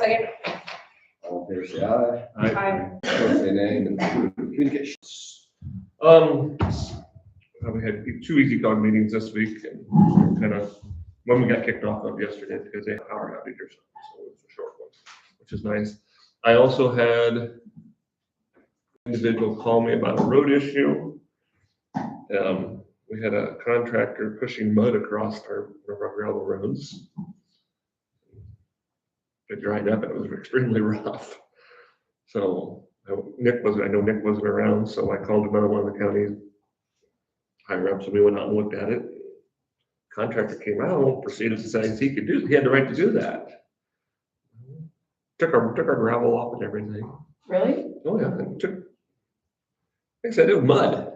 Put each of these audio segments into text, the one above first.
second. All in favor, say aye. Aye. Opposed, say nay. And communications. We had 2 Easy Cog meetings this week, and kind of one we got kicked off of yesterday because they had a power outage or something, so it was a short one, which is nice. I also had an individual call me about a road issue. We had a contractor pushing mud across our gravel roads. It dried up and it was extremely rough. So I know Nick wasn't around, so I called another one of the counties higher up, so we went out and looked at it. Contractor came out, proceeded to say he had the right to do that. Took our gravel off and everything. Really? Oh yeah, like I said, it was mud.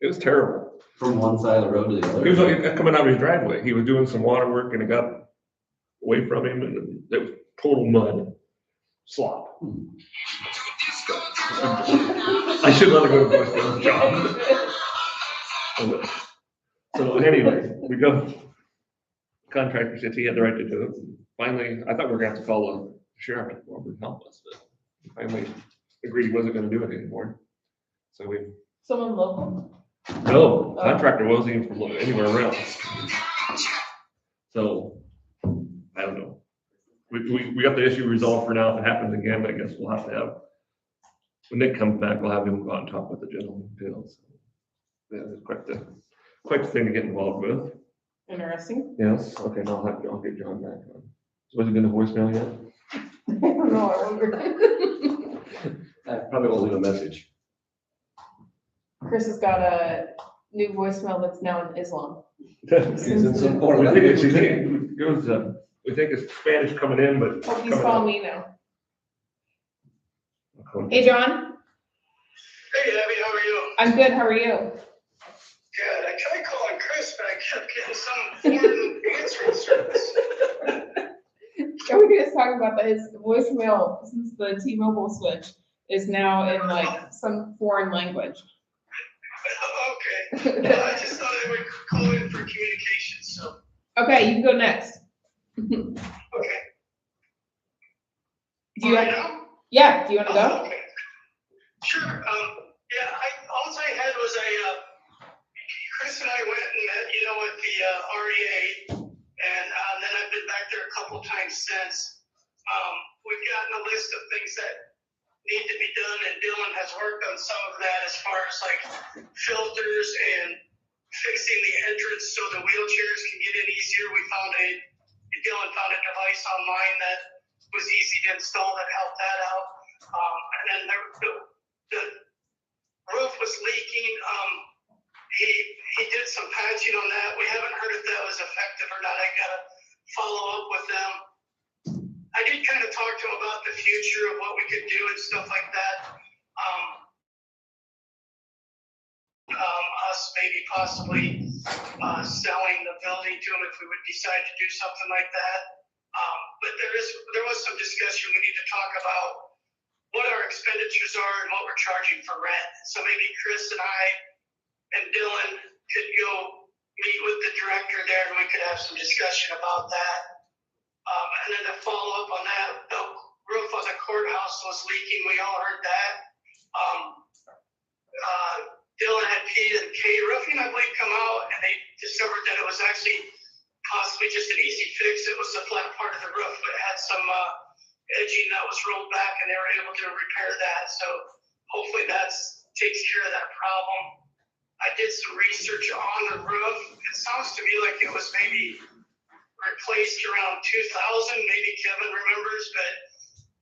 It was terrible. From one side of the road to the other. He was like coming out of his driveway. He was doing some water work and it got away from him and it was total mud. Slop. I should let her go to voicemail, job. So anyway, we go. Contractor said he had the right to do it. Finally, I thought we were gonna have to call the sheriff to come over and help us, but he finally agreed he wasn't gonna do it anymore. So we. Someone local? No, contractor wasn't even from anywhere around. So I don't know. We got the issue resolved for now. If it happens again, I guess we'll have to have, when Nick comes back, we'll have him go out and talk with the gentleman too. So, yeah, it's quite the thing to get involved with. Interesting. Yes, okay, now I'll get John back on. So was it in the voicemail yet? I don't know, I wonder. I probably won't leave a message. Chris has got a new voicemail that's now in Islam. He's in some foreign We think language. we think it's Spanish coming in, but. Oh, he's calling me now. Hey, John. Hey, Abby, how are you? I'm good, how are you? Good. I tried calling Chris, but I kept getting some foreign answering service. Can we just talk about that? His voicemail, since the T-Mobile switch, is now in like some foreign language. Okay. Well, I just thought I would call in for communications, so. Okay, you can go next. Okay. Do you Right want, now? yeah, do you want to go? Okay. Sure. Yeah, all I had was Chris and I went and met, with the REA, and then I've been back there a couple times since. We've gotten a list of things that need to be done, and Dylan has worked on some of that as far as like filters and fixing the entrance so the wheelchairs can get in easier. Dylan found a device online that was easy to install that helped that out. And then the roof was leaking. He did some patching on that. We haven't heard if that was effective or not. I gotta follow up with them. I did kind of talk to him about the future of what we could do and stuff like that. Us maybe possibly selling the building to him if we would decide to do something like that. But there was some discussion. We need to talk about what our expenditures are and what we're charging for rent. So maybe Chris and I and Dylan could go meet with the director there and we could have some discussion about that. And then to follow up on that, the roof on the courthouse was leaking. We all heard that. Dylan had Pete and Kate Roofing, I believe, come out and they discovered that it was actually possibly just an easy fix. It was the flat part of the roof, but it had some edging that was rolled back and they were able to repair that. So hopefully that takes care of that problem. I did some research on the roof. It sounds to me like it was maybe replaced around 2000, maybe Kevin remembers, but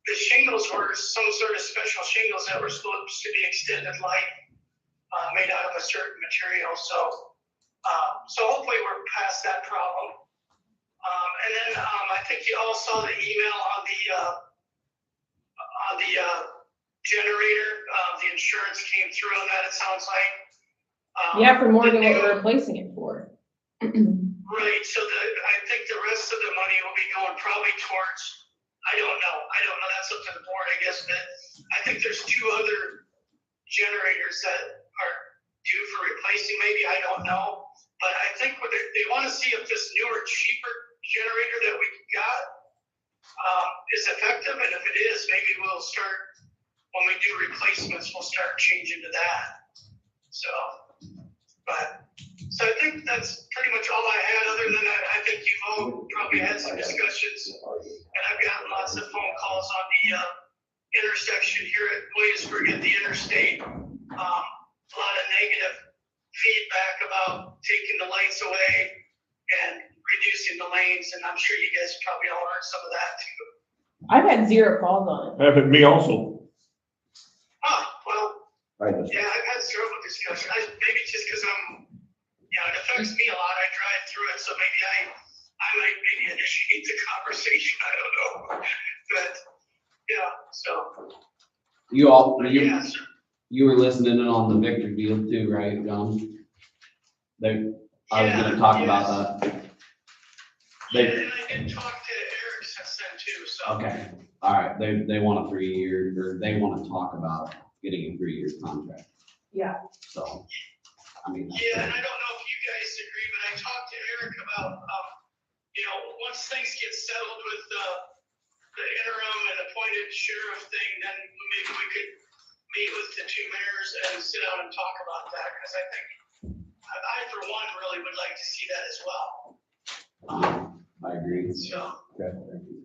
the shingles were some sort of special shingles that were supposed to be extended life, made out of a certain material. So hopefully we're past that problem. And then I think you all saw the email on the generator. The insurance came through on that, it sounds like. Yeah, for more than what we're replacing it for. Right, so I think the rest of the money will be going probably towards, I don't know, that's up to the board, I guess, but I think there's 2 other generators that are due for replacing, maybe, I don't know, but I think they want to see if this newer, cheaper generator that we got is effective, and if it is, maybe we'll start, when we do replacements, we'll start changing to that. So I think that's pretty much all I had. Other than that, I think you've all probably had some discussions, and I've gotten lots of phone calls on the intersection here at Williamsburg at the interstate. A lot of negative feedback about taking the lights away and reducing the lanes, and I'm sure you guys probably all heard some of that too. I've had 0 calls on it. Happened to me also. Well, Right. yeah, I've had several discussions. Maybe just because it affects me a lot. I drive through it, so maybe I might initiate the conversation. I don't know, but yeah. So You were listening in on the Victor deal too, right, John? I was gonna talk about that. And I did talk to Eric since then too. So Okay, all right, they want a 3-year, or they wanna talk about getting a 3-year contract. Yeah. So, I mean. yeah, and I don't know if you guys agree, but I talked to Eric about once things get settled with the interim and appointed sheriff thing, then maybe we could meet with the 2 mayors and sit down and talk about that, because I think I for one really would like to see that as well. I agree. So Okay.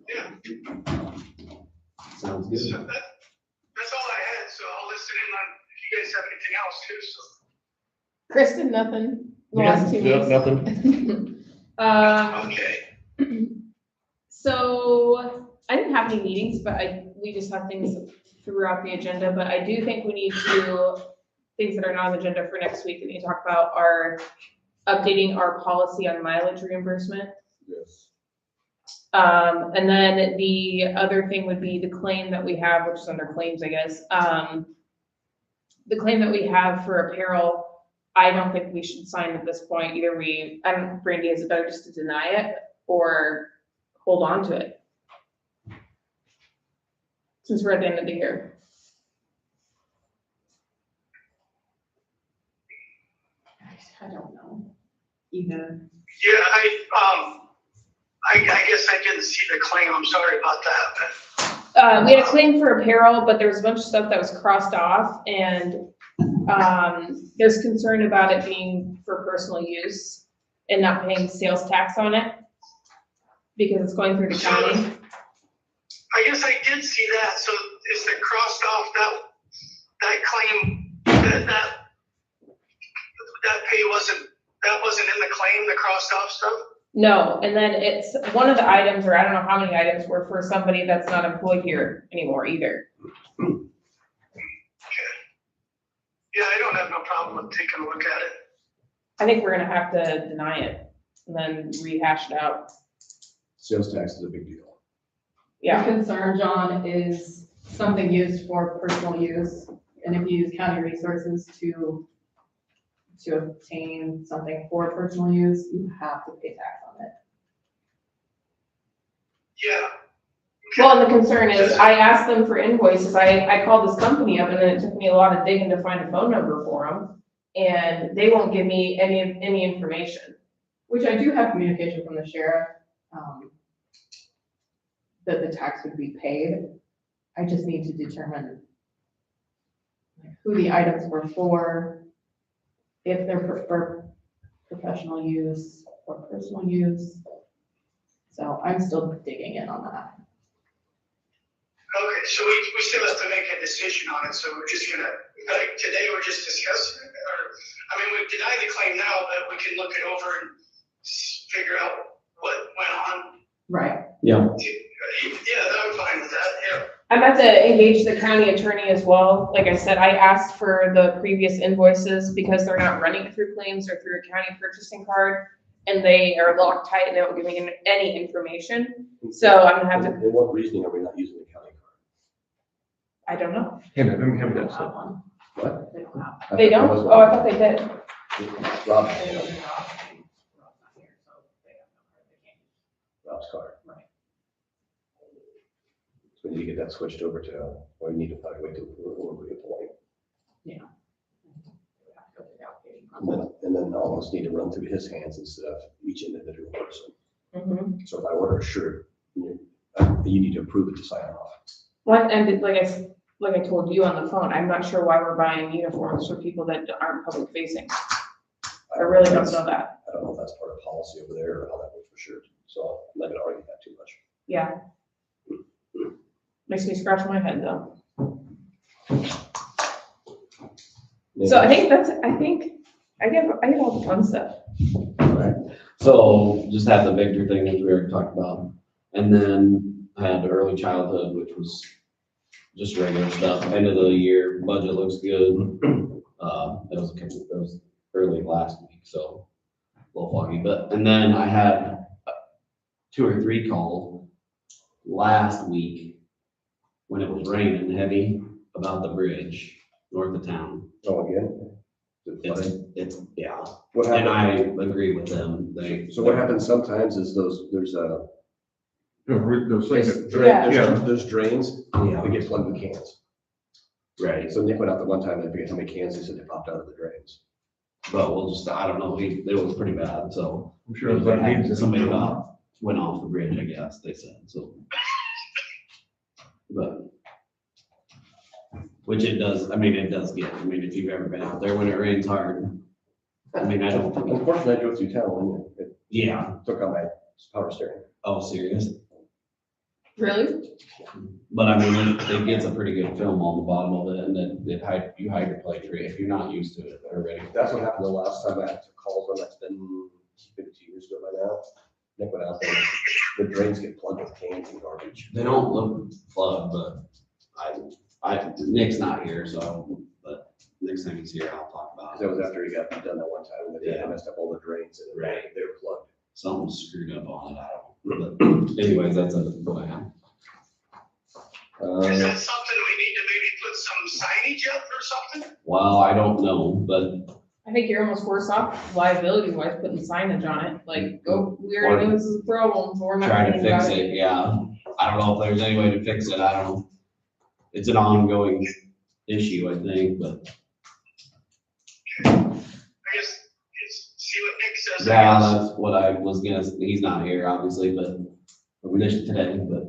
yeah, Sounds so good. that's all I had. So I'll listen in on if you guys have anything else too. So Kristen, nothing. The last 2 weeks. Nothing. okay. So I didn't have any meetings, but we just have things throughout the agenda, but I do think we need to, things that are not on the agenda for next week that we need to talk about are updating our policy on mileage reimbursement. Yes. And then the other thing would be the claim that we have, which is under claims, I guess. The claim that we have for apparel, I don't think we should sign at this point. Either Brandy, is it better just to deny it or hold on to it? Since we're at the end of the year. I don't know either. Yeah, I guess I didn't see the claim. I'm sorry about that. We had a claim for apparel, but there was a bunch of stuff that was crossed off, and there's concern about it being for personal use and not paying sales tax on it because it's going through the county. I guess I did see that. So is it crossed off that claim that pay wasn't in the claim, the crossed off stuff? No, and then it's one of the items, or I don't know how many items, were for somebody that's not employed here anymore either. Okay. Yeah, I don't have no problem with taking a look at it. I think we're gonna have to deny it and then rehash it out. Sales tax is a big deal. Yeah. The concern, John, is something used for personal use, and if you use county resources to obtain something for personal use, you have to pay tax on it. Yeah. Well, and the concern is, I asked them for invoices, I called this company up, and then it took me a lot of digging to find a phone number for them, and they won't give me any information. Which I do have communication from the sheriff, that the tax would be paid. I just need to determine who the items were for, if they're for professional use or personal use. So I'm still digging in on that. Okay, so we still have to make a decision on it, so we're just gonna, like, today we're just discussing it, or, I mean, we deny the claim now, but we can look it over and figure out what went on. Right. Yeah. Yeah, I'm fine with that, yeah. I'm about to engage the county attorney as well. Like I said, I asked for the previous invoices because they're not running through claims or through a county purchasing card, and they are locked tight and they won't give me any information. So I'm gonna have to, And what reasoning are we not using the county card? I don't know. Hand it that stuff. What? They don't? Oh, I thought they did. Rob's card. Right. So we need to get that switched over to, or we need to probably wait till we reappoint. And then almost need to run through his hands instead of each individual person. Mhm. So if I order a shirt, You need to approve it to sign off. What, and like I told you on the phone, I'm not sure why we're buying uniforms for people that aren't public facing. I really don't know that. I don't know if that's part of policy over there or how that works for sure. So I'm not gonna argue that too much. Yeah. Makes me scratch my head though. So I think I get all the fun stuff. So just had the Victor thing that we already talked about. And then I had early childhood, which was just regular stuff. End of the year, budget looks good. It was early last week, so a little foggy. And then I had 2 or 3 calls last week when it was raining heavy about the bridge north of town. Oh, again? It's yeah. What And happened? I agree with them. So what happens sometimes is there's drains, Yeah. they get plugged with cans. Right. So Nick went out the one time, I forget how many cans, he said they popped out of the drains. But we'll just, I don't know, it was pretty bad, so. I'm sure it was like needs Somebody went off the bridge, I guess, they said, so. But. Which it does get, if you've ever been out there when it rains hard. I don't think, Unfortunately, I drove through town and it yeah, took out my power steering. oh, serious? Really? But it gets a pretty good film on the bottom of it, and then you hide your plate tray if you're not used to it already. That's what happened the last time I had to call them, that's been 2 years ago by now. Nick went out there, the drains get plugged with cans and garbage. They don't look flood, but Nick's not here, so, but next time he's here, I'll talk about Cause that it. was after he got done that one time, and they messed up all the drains and Right. they were plugged. Something's screwed up on it, I don't know. But anyways, that's a plan. Is that something we need to maybe put some signage up or something? Well, I don't know, but I think you're almost worse off liability wise putting signage on it, like, we already know this is a problem, so we're not. trying to thinking fix about it, yeah. I don't know if there's any way to fix it, I don't know. It's an ongoing issue, I think, but I guess, see what Nick says. I yeah, guess. that's what I was gonna, he's not here, obviously, but we did today, but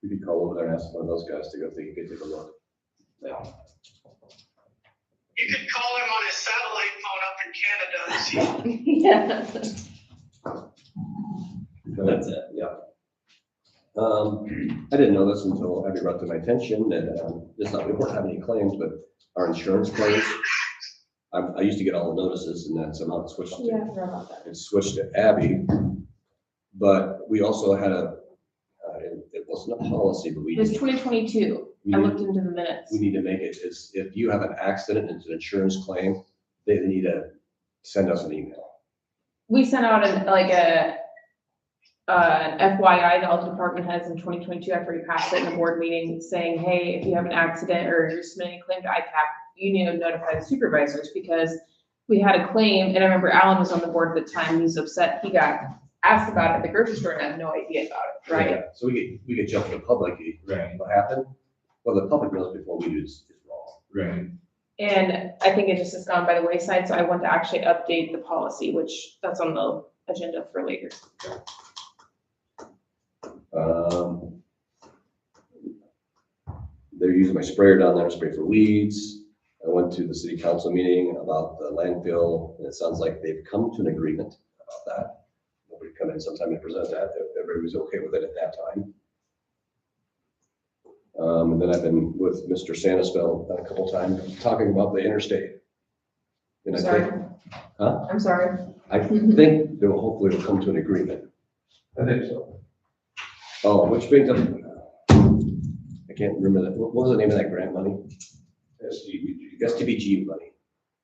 We could call over there and ask one of those guys to go, if they could take a look. yeah. You could call him on his satellite phone up in Canada and see. Yeah. That's it, yeah. I didn't know this until Abby brought to my attention that, we weren't having any claims, but our insurance claims, I used to get all the notices and then somehow it switched Yeah, I to, forgot about that. it switched to Abby. But we also had it wasn't a policy, but It was 2022. I looked into the minutes. we need to make it, is if you have an accident and it's an insurance claim, they need to send us an email. We sent out an FYI, the health department has in 2022, after we passed it in a board meeting, saying, hey, if you have an accident or you're submitting a claim to ICAP, you need to notify the supervisors, because we had a claim, and I remember Alan was on the board at the time, he was upset, he got asked about it at the grocery store and had no idea about it, right? Yeah, so we could jump to the public, Right. what happened? Well, the public knows before we do is wrong. Right. And I think it just has gone by the wayside, so I want to actually update the policy, which that's on the agenda for later. They're using my sprayer down there to spray for weeds. I went to the city council meeting about the landfill, and it sounds like they've come to an agreement about that. Nobody come in sometime and present that, everybody was okay with it at that time. And then I've been with Mr. Sanisfeld a couple times, talking about the interstate. And I Sorry. think, huh? I'm sorry. I think they will hopefully will come to an agreement. I think so. Oh, which brings up, I can't remember that, what was the name of that grant money? STBG money.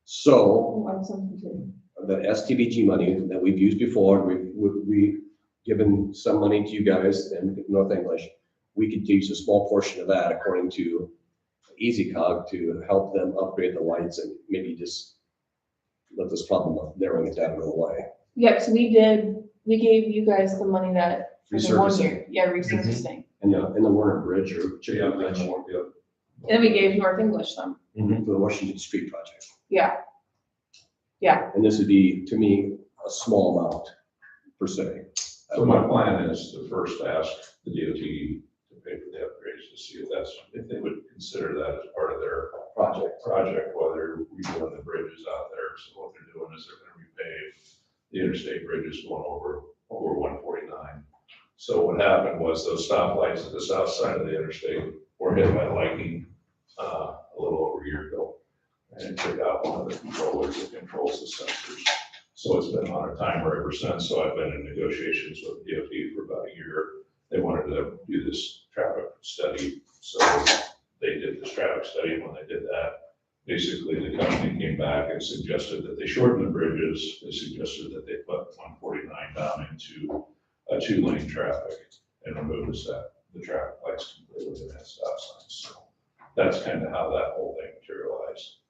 So, Oh, I have something too. the STBG money that we've used before, we've given some money to you guys in North English. We could use a small portion of that according to EasyCog to help them upgrade the lights and maybe just let this problem of narrowing it down go away. Yep, so we gave you guys the money that, for the 1 Resurfacing. year, yeah, resurfacing. And the Warner Bridge or Yeah, Bridge And then we gave North English some. for the Washington Street project. Yeah. And this would be, to me, a small amount per se. So my plan is to first ask the DOT to pay for the upgrades to see if they would consider that as part of their project, whether we're doing the bridges out there. So what they're doing is they're gonna repave the interstate bridges going over 149. So what happened was those stoplights at the south side of the interstate were hit by lightning a little over a year ago. And it took out one of the controllers that controls the sensors. So it's been on a timer ever since. So I've been in negotiations with DOT for about a year. They wanted to do this traffic study. So they did this traffic study. And when they did that, basically the company came back and suggested that they shorten the bridges. They suggested that they put 149 down into a 2-lane traffic and remove the traffic lights completely and stop signs. So that's kind of how that whole thing materialized.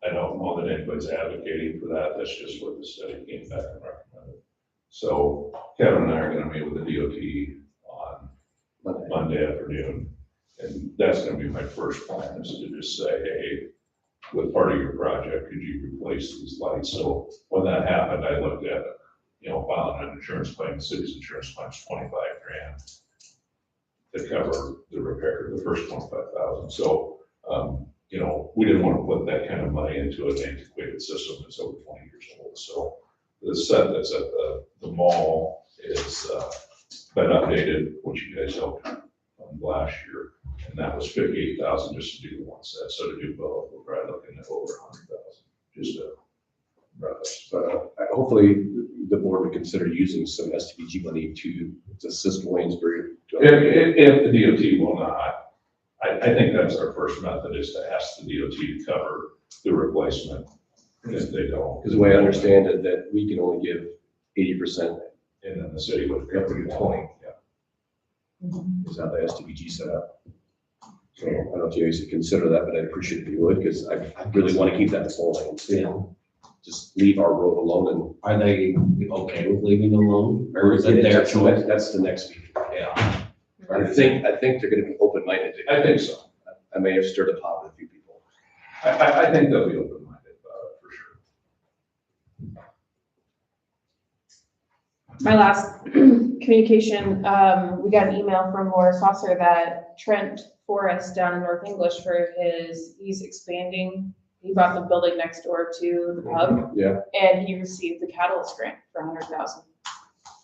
I don't know that anybody's advocating for that. That's just what the study came back and recommended. So Kevin and I are going to meet with the DOT on Monday afternoon. And that's going to be my first plan, is to just say, hey, with part of your project, could you replace these lights? So when that happened, I looked at, filing an insurance claim. The city's insurance claim is $25,000 to cover the repair, the first $25,000. So, we didn't want to put that kind of money into an antiquated system that's over 20 years old. So the set that's at the mall is been updated, which you guys helped on last year. And that was $58,000 just to do the one set. So to do both, we're probably looking at over $100,000, just to But hopefully the board would consider using some STBG money to assist Waynesbury. If the DOT will not, I think that's our first method, is to ask the DOT to cover the replacement. If they don't. Because the way I understand it, that we can only give 80%. And then the city would cover 20. Yeah. Is how the STBG set up. So I don't know if you guys would consider that, but I'd appreciate it if you would, because I really want to keep that full lane. Yeah. Just leave our road alone. Are they okay with leaving alone, And or is it their choice? That's the next week. Yeah. I think they're going to be open-minded. I think so. I may have stirred a pot with a few people. I think they'll be open-minded about it for sure. My last communication, we got an email from Laura Saucer that Trent Forrest down in North English he's expanding. He bought the building next door to the pub. Yeah. And he received the Catalyst grant for $100,000.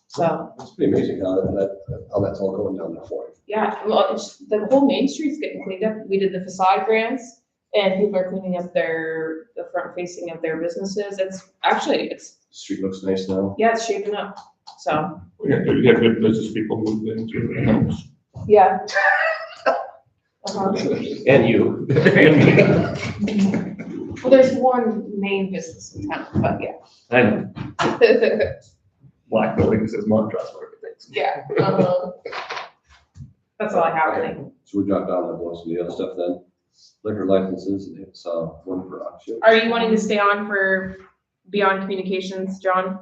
So, It's pretty amazing how that's all going down there for him. yeah, well, the whole Main Street's getting cleaned up. We did the facade grants and people are cleaning up the front facing of their businesses. The street looks nice now. Yeah, it's shaping up. So, We got good business people move into the homes. yeah. Uh-huh. And you. Well, there's one main business in town, but yeah. I know, black building that says Montrose Architects. Yeah. That's all I have, I think. So we dropped down the most of the other stuff then. Liquor licenses, it's one for auction. Are you wanting to stay on for Beyond Communications, John?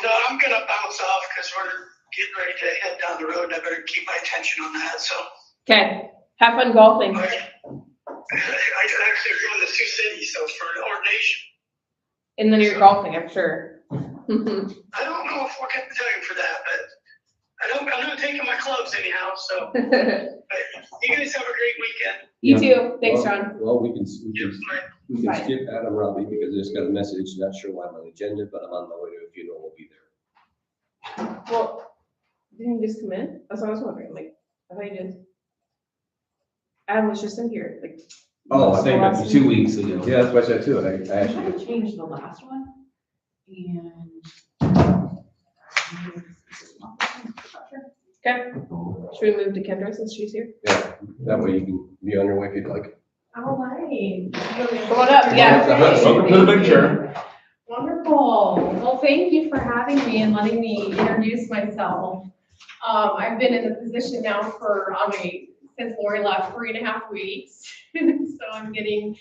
No, I'm gonna bounce off because we're getting ready to head down the road and I better keep my attention on that, so. Okay, have fun golfing. I actually go in the Sioux City, so for an ordination. And then you're golfing, I'm sure. I don't know if we'll get the time for that, but I'm not taking my clubs anyhow, so. But you guys have a great weekend. You too. Thanks, John. Well, we can Bye. skip Adam Robbie because I just got a message, not sure why I'm on the agenda, but I'm on my way to a funeral, we'll be there. Well, didn't you just come in? That's what I was wondering, like, I thought you did. Adam was just in here, like. Oh, I think that's 2 weeks ago. Yeah, that's what I said too, I I actually. changed the last one, and. Okay, should we move to Kendra since she's here? Yeah, that way you can be on your way if you'd like. All right. Come on up, yeah. Welcome to the big chair. Wonderful. Well, thank you for having me and letting me introduce myself. I've been in the position now since Lori left, 3.5 weeks. So I'm getting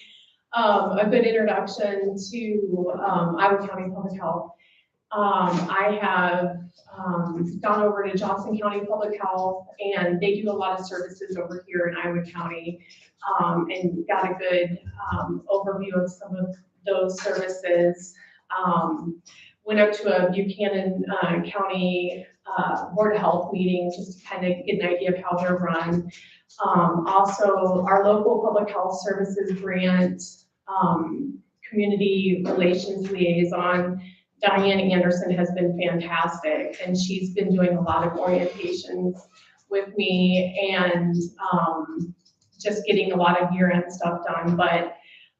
a good introduction to Iowa County Public Health. I have gone over to Johnson County Public Health, and they do a lot of services over here in Iowa County, and got a good overview of some of those services. went up to a Buchanan County Board of Health meeting just to kind of get an idea of how they're run. Also, our local public health services grant, community relations liaison, Diane Anderson has been fantastic, and she's been doing a lot of orientations with me and just getting a lot of year-end stuff done. But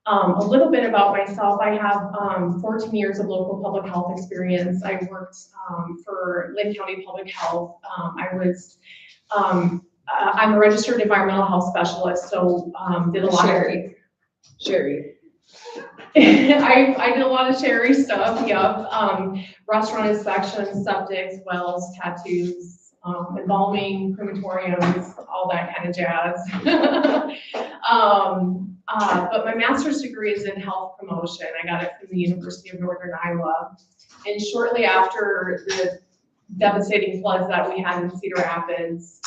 a little bit about myself, I have 14 years of local public health experience. I worked for Lynn County Public Health. I'm a registered environmental health specialist, so did a lot Sherry. I did a lot of Sherry stuff, yep. Restaurant inspections, septics, wells, tattoos, embalming, crematoriums, all that kind of jazz. But my master's degree is in health promotion. I got it from the University of Northern Iowa. And shortly after the devastating floods that we had in Cedar Rapids,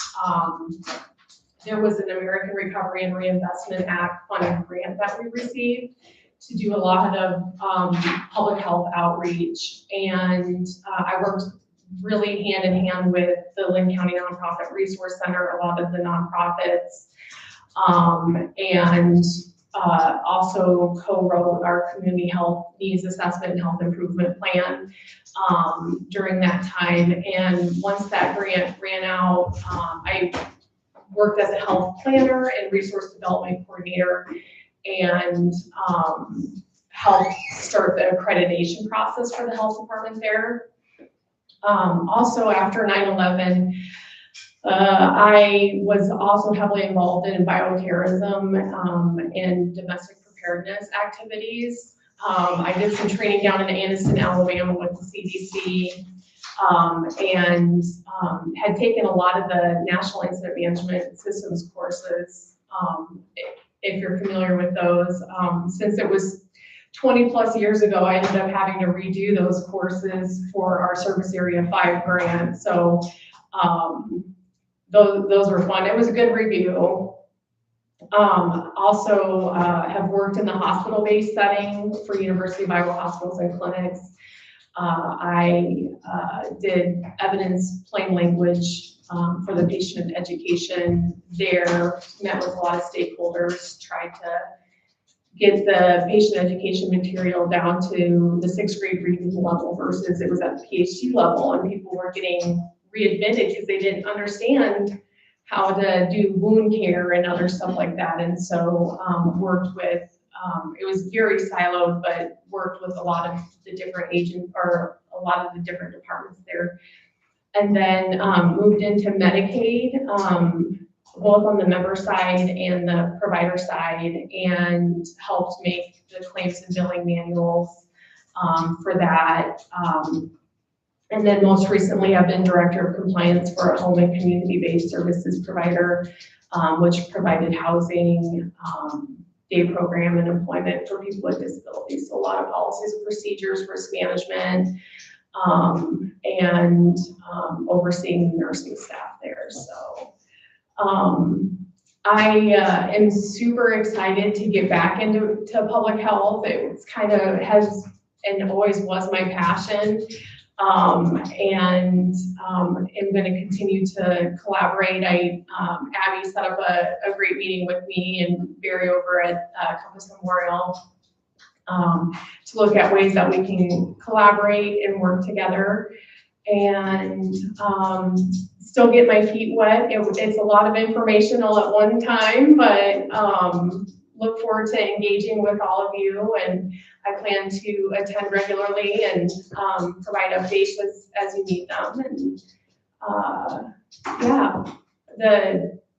there was an American Recovery and Reinvestment Act funding grant that we received to do a lot of public health outreach. And I worked really hand in hand with the Lynn County Nonprofit Resource Center, a lot of the nonprofits, and also co-wrote our community health needs assessment and health improvement plan during that time. And once that grant ran out, I worked as a health planner and resource development coordinator and helped start the accreditation process for the health department there. Also after 9/11, I was also heavily involved in bioterrorism and domestic preparedness activities. I did some training down in Anniston, Alabama with the CDC, and had taken a lot of the National Incident Management Systems courses, if you're familiar with those. Since it was 20 plus years ago, I ended up having to redo those courses for our Service Area 5 grant. So those were fun. It was a good review. Also have worked in the hospital-based setting for University of Iowa hospitals and clinics. I did evidence plain language for the patient education there, met with a lot of stakeholders, tried to get the patient education material down to the 6th grade reading level versus it was at the PhD level, and people were getting readmitted because they didn't understand how to do wound care and other stuff like that. And so worked with, it was very siloed, but worked with a lot of the different agents or a lot of the different departments there. And then moved into Medicaid, both on the member side and the provider side, and helped make the claims and billing manuals for that. And then most recently, I've been director of compliance for a home and community-based services provider, which provided housing, day program, and employment for people with disabilities. So a lot of policies and procedures, risk management, and overseeing the nursing staff there. So I am super excited to get back into public health. It's kind of has and always was my passion. And am going to continue to collaborate. Abby set up a great meeting with me and Barry over at Compass Memorial to look at ways that we can collaborate and work together, and still get my feet wet. It's a lot of information all at one time, but look forward to engaging with all of you, and I plan to attend regularly and provide updates as you need them. And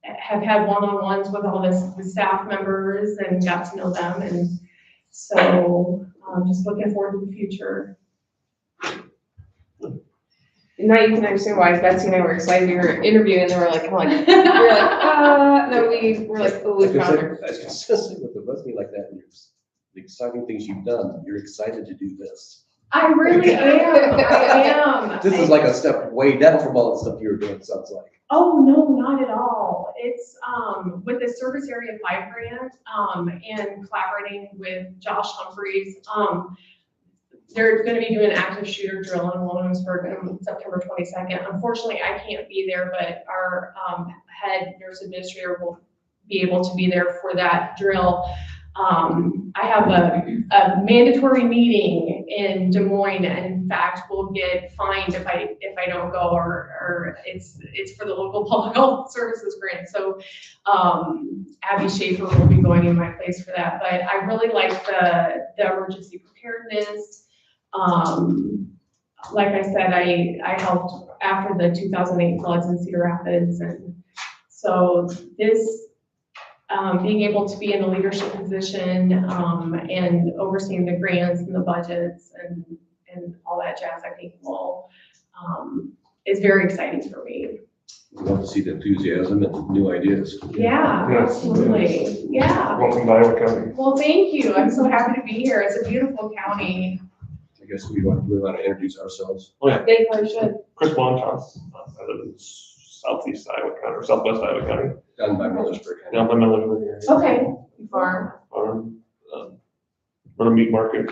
have had one-on-ones with all the staff members and got to know them. And so just looking forward to the future. Now you can understand why Betsy and I were excited. We were interviewing and they were like, no, we were like, oh, we found her. That's consistent with the resume like that, and the exciting things you've done. You're excited to do this. I really am. I am. This is like a step way down from all the stuff you were doing, sounds like. Oh, no, not at all. It's with the Service Area 5 grant and collaborating with Josh Humphreys. they're gonna be doing an active shooter drill in Williamsburg on September 22nd. Unfortunately, I can't be there, but our head nurse administrator will be able to be there for that drill. I have a mandatory meeting in Des Moines, and in fact, will get fined if I don't go, or it's for the local public health services grant. So Abby Schaefer will be going in my place for that. But I really like the emergency preparedness. Like I said, I helped after the 2008 floods in Cedar Rapids, and so this. Being able to be in a leadership position and overseeing the grants and the budgets and all that jazz, I think is very exciting for me. We love to see the enthusiasm and new ideas. Yeah, Yes. absolutely. Yeah. Welcome to Iowa County. Well, thank you. I'm so happy to be here. It's a beautiful county. I guess we want to introduce ourselves. They probably should. Chris Bonchos. I live in southeast Iowa County, or southwest Iowa County. Down by Millersburg. Down by Millersburg area. Okay. Farm. Run a meat market,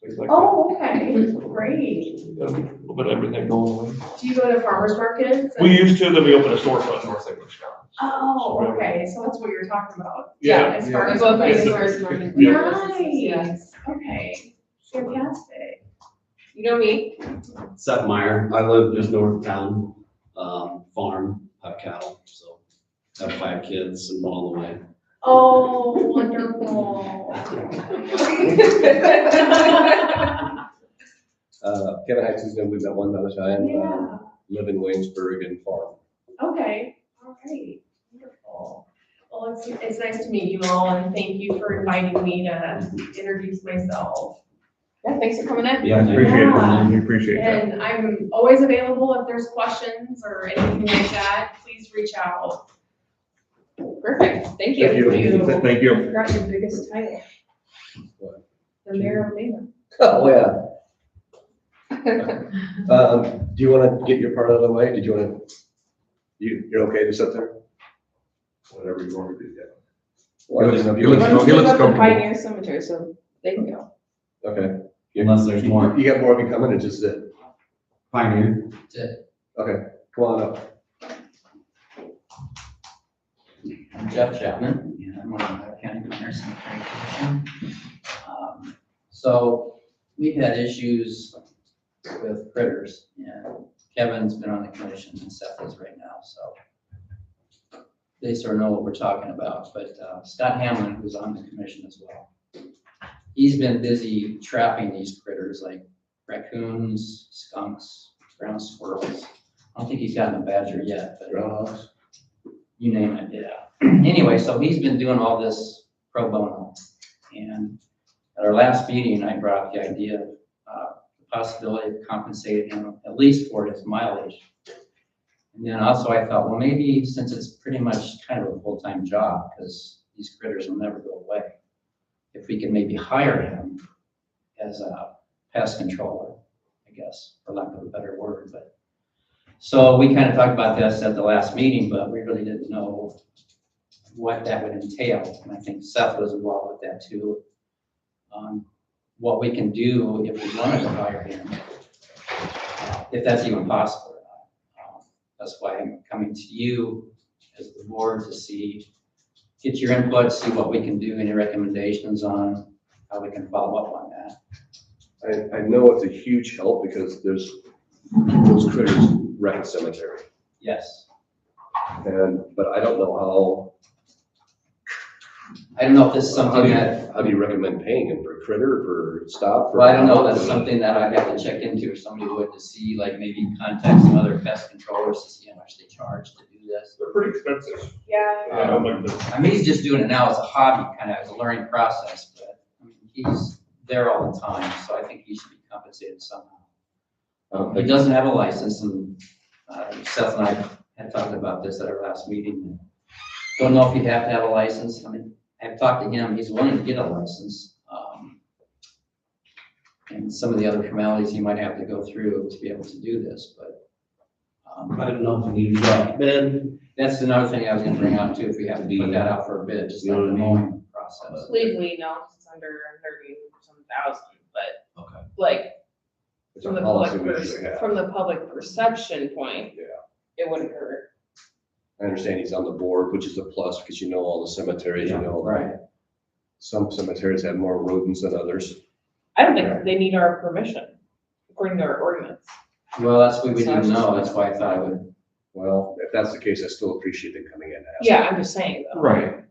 things like that. Oh, okay. Great. Got a little bit of everything going on. Do you go to farmers markets? We used to, then we opened a storefront in North English County. Oh, okay. So that's what you're talking about. Yeah. As far We as. both okay. use farmers market. Nice. Okay. Fantastic. You know me? Seth Meyer, I live just north of town, farm, have cattle, so have 5 kids and all the way. Oh, wonderful. Kevin Hexton, we've met one other time. Yeah. Live in Waynesburg and farm. Okay. All right. Wonderful. Well, it's nice to meet you all, and thank you for inviting me to introduce myself. Yeah, thanks for coming in. Yeah, Appreciate Yeah. it, we appreciate that. And I'm always available if there's questions or anything like that. Please reach out. Perfect. Thank you. Thank you. I forgot your biggest title. What? The mayor of Maven. Oh, yeah. Do you want to get your part out of the way? Did you want to, you're okay to sit there? Whatever you want to do, yeah. Well, I didn't know if you Let's wanted- go. He looks Go to comfortable. Pioneer Cemetery, so they can go. Okay. Unless there's more. You got more of you coming, it's just that, Pioneer. okay, come on up. I'm Jeff Chapman, and I'm on the County Pioneer Cemetery Commission. So we've had issues with critters, and Kevin's been on the commission and Seth is right now, so they sort of know what we're talking about. But Scott Hamlin, who's on the commission as well, he's been busy trapping these critters like raccoons, skunks, ground squirrels. I don't think he's gotten a badger yet, but Groundhogs. you name it, yeah. Anyway, so he's been doing all this pro bono. And at our last meeting, I brought up the idea of the possibility of compensating him at least for his mileage. And then also I thought, well, maybe since it's pretty much kind of a full-time job, because these critters will never go away, if we can maybe hire him as a pest controller, I guess, for lack of a better word. But so we kind of talked about this at the last meeting, but we really didn't know what that would entail. And I think Seth was involved with that too. What we can do if we wanted to hire him, if that's even possible or not. That's why I'm coming to you as the board to see, get your input, see what we can do, any recommendations on how we can follow up on that. I know it's a huge help because there's those critters wreck the cemetery. Yes. But I don't know how. I don't know if this is something that, How do you recommend paying him for a critter, for stop? well, I don't know, that's something that I'd have to check into, if somebody would, to see, like maybe contact some other pest controllers to see how much they charge to do this. They're pretty expensive. Yeah. I mean, he's just doing it now as a hobby, kind of as a learning process, but I mean, he's there all the time, so I think he should be compensated somehow. He doesn't have a license, and Seth and I had talked about this at our last meeting. Don't know if he'd have to have a license. I mean, I've talked to him, he's willing to get a license. And some of the other formalities he might have to go through to be able to do this, but I didn't know if we needed that bid. that's another thing I was gonna bring out too, if we have to put that out for a bid, just like the mowing process. Legally, no, it's under 30-some thousand, but like, It's a from the policy public, we usually have. from the public perception point. Yeah. It wouldn't hurt. I understand he's on the board, which is a plus because you know all the cemeteries, you Yeah, know. right. Some cemeteries have more rodents than others. I don't think they need our permission, according to our ordinance. Well, that's what we didn't know, that's why I thought I would. Well, if that's the case, I still appreciate them coming in and asking. Yeah, I'm just saying though. Right.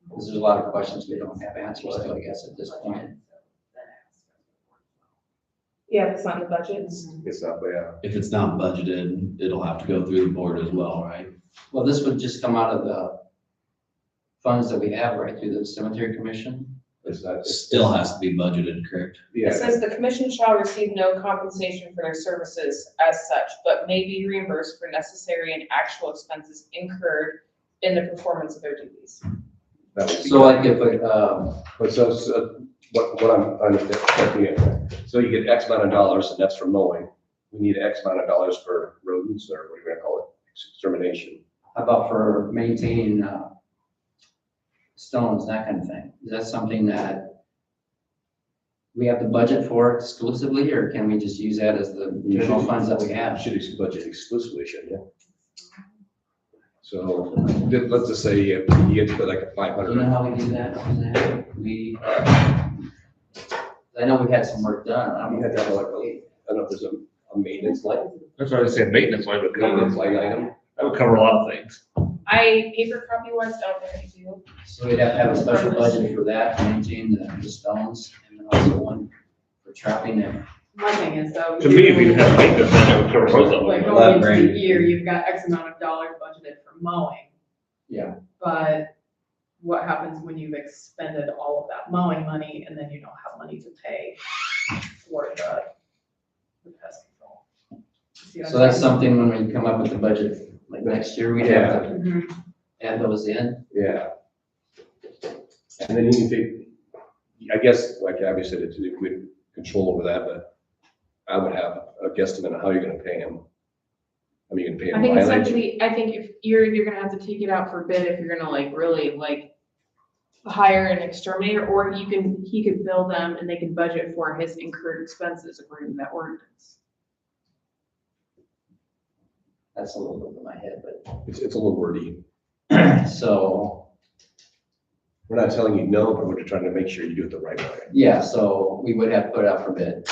Because there's a lot of questions we don't have answers to, I guess, at this point. Yeah, if it's not in the budgets. It's not, yeah. If it's not budgeted, it'll have to go through the board as well, right? Well, this would just come out of the funds that we have, right, through the cemetery commission? It's not, It still has to be budgeted, correct? It yeah, says the commission shall receive no compensation for their services as such, but may be reimbursed for necessary and actual expenses incurred in the performance of their duties. that would be So good. like if, But so what I'm understanding, so you get X amount of dollars and that's for mowing. We need X amount of dollars for rodents or what are you gonna call it? Extermination. how about for maintaining, stones, that kind of thing? Is that something that we have the budget for exclusively, or can we just use that as the general funds that we have? Should budget exclusively, shouldn't you? So let's just say you get to put like a Do you know 500. how we do that? We, I know we had some work done. I You don't had to have like I don't know if there's a maintenance line, That's why I said maintenance line would maintenance cover, line item. that would cover a lot of things. Paper copy wise, don't think I do. So we'd have to have a special budget for that, to maintain the stones, and then also one for trapping them. My thing is though. To me, we'd have maintenance line that would cover both of Like them. going into the year, you've got X amount of dollars budgeted for mowing. Yeah. But what happens when you've expended all of that mowing money and then you don't have money to pay for the pest control? See what I'm So that's saying? something when we come up with the budget, like next year, we'd have to Mhm. add those in. Yeah. And then you can take, I guess, like Abby said, it's, we had control over that, but I would have a guesstimate on how you're gonna pay him. I mean, you can pay I him think mileage. essentially, I think if you're gonna have to take it out for bid, if you're gonna like really like hire an exterminator, or he could bill them and they can budget for his incurred expenses according to that ordinance. That's a little over my head, It's a little wordy. but, so, We're not telling you no, but we're just trying to make sure you do it the right way. yeah, so we would have to put it out for bid.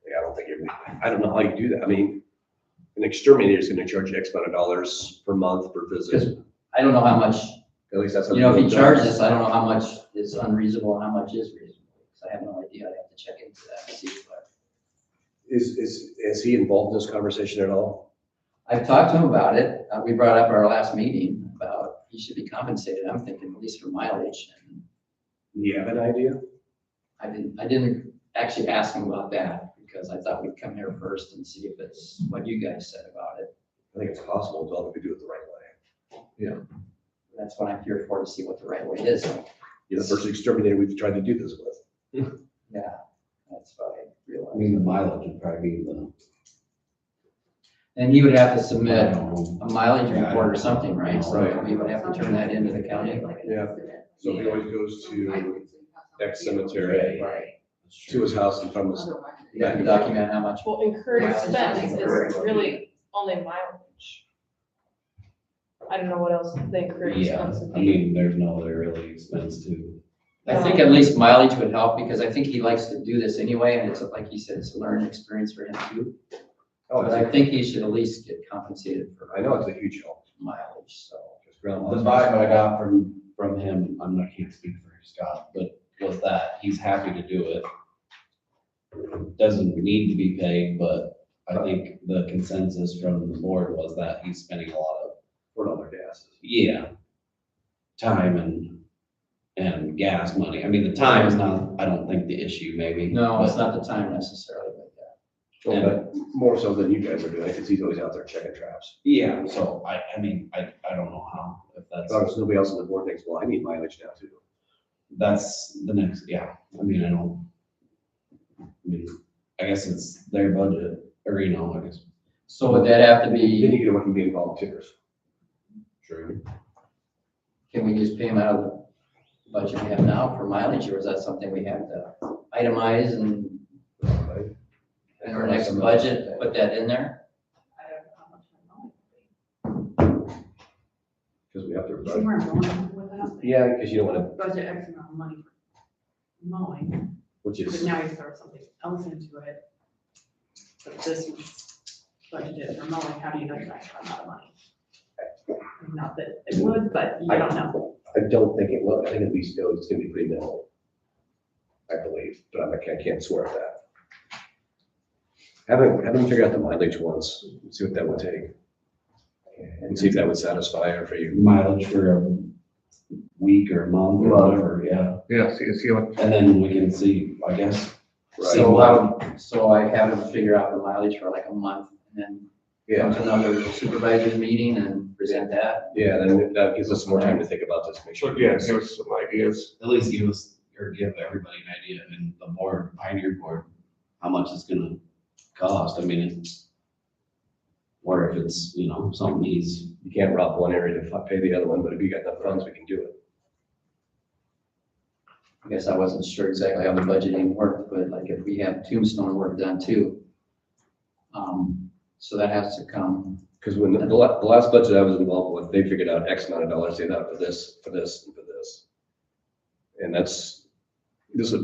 Yeah, I don't know how you do that. I mean, an exterminator is gonna charge you X amount of dollars per month per visit. I don't know how much, At least that's. you know, if he charges, I don't know how much is unreasonable and how much is reasonable. So I have no idea, I'd have to check into that and see, but Is he involved in this conversation at all? I've talked to him about it. We brought up our last meeting about he should be compensated. I'm thinking at least for mileage. And Do you have an idea? I didn't actually ask him about that because I thought we'd come here first and see if it's what you guys said about it. I think it's possible, as long as we do it the right way. That's what I'm here for, to see what the right way is. You're the first exterminator we've tried to do this with. Yeah, that's what I I realized. mean, the mileage would probably be the. And he would have to I submit don't know. a mileage report or something, right? So Right. we would have to turn that into the county. Yeah. So he always goes to X cemetery, That's to true. his house and from his. You have to document how much. Well, incurred Mileage. expense is really only mileage. I don't know what else the incurred Yeah, expense would I be. mean, there's no other really expense to. I think at least mileage would help because I think he likes to do this anyway, and it's like he said, it's a learning experience for him too. Oh, But I think he should at least get compensated for I know it's a huge help. mileage, so. The vibe I got from him, I can't speak for Scott, but was that he's happy to do it. Doesn't need to be paid, but I think the consensus from the board was that he's spending a lot of, For all their gases. yeah, time and gas money. I mean, the time is not, I don't think the issue maybe. No, it's but- not the time necessarily, but yeah. Well, but more so than you guys are doing, because he's always out there checking traps. Yeah, so I mean, I don't know how, if As long as nobody else on the board thinks, well, I need mileage now too. that's the next, yeah, I mean, I guess it's their budget, or, you know, I guess. So would that have to Then be, you get away from being volunteers. True. can we just pay him out of the budget we have now for mileage, or is that something we have to? itemize and in our next budget, put that in there? I don't know how much I Because we have know. to, See where I'm going with that? yeah, because you don't want to, Budget X amount of money for mowing, which but is, now you throw something else into it. But this was budgeted for mowing, how do you know you're actually run out of money? Not that it would, but you don't know. I don't think it will. I think at least it's going to be pretty minimal. I believe, but I can't swear at that. Haven't figured out the mileage once, see what that would take. And see if that would satisfy her for you. Mileage for a week or a month or whatever, yeah. Yeah, see what, And then we can see, I guess. Right. So I have them figure out the mileage for like a month and then come to Yeah, another supervisor's meeting and present that. yeah, then that gives us some more time to think about this, make so sure. yeah, give us some ideas. At least give us, or give everybody an idea, and the board, Pioneer Board, how much it's gonna cost. I mean, it's, or if it's, you know, something needs, You can't rob one area to pay the other one, but if you got enough funds, we can do it. I guess I wasn't sure exactly how the budgeting worked, but like if we have tombstone work done too. So that has to come. Because when the last budget I was involved with, they figured out X amount of dollars, they got for this, and for this. And this is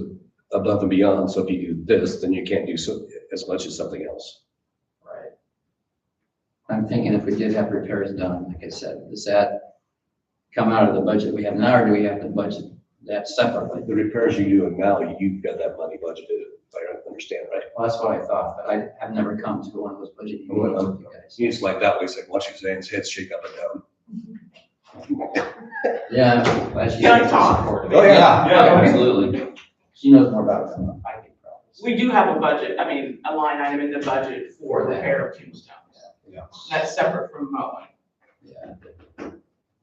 above and beyond, so if you do this, then you can't do so as much as something else. Right. I'm thinking if we did have repairs done, like I said, does that come out of the budget we have now, or do we have to budget that separately? The repairs you're doing now, you've got that money budgeted, if I understand right. Well, that's what I thought, but I have never come to one of those budgeting meetings with you guys. It's like that way, it's like, watch his head shake up and down. Yeah. Glad she Can I has talk? support. Oh, yeah. Yeah, absolutely. She knows more about it than I do probably. We do have a budget, I mean, a line item in the budget for the repair of tombstones. Yeah. That's separate from mowing. Yeah.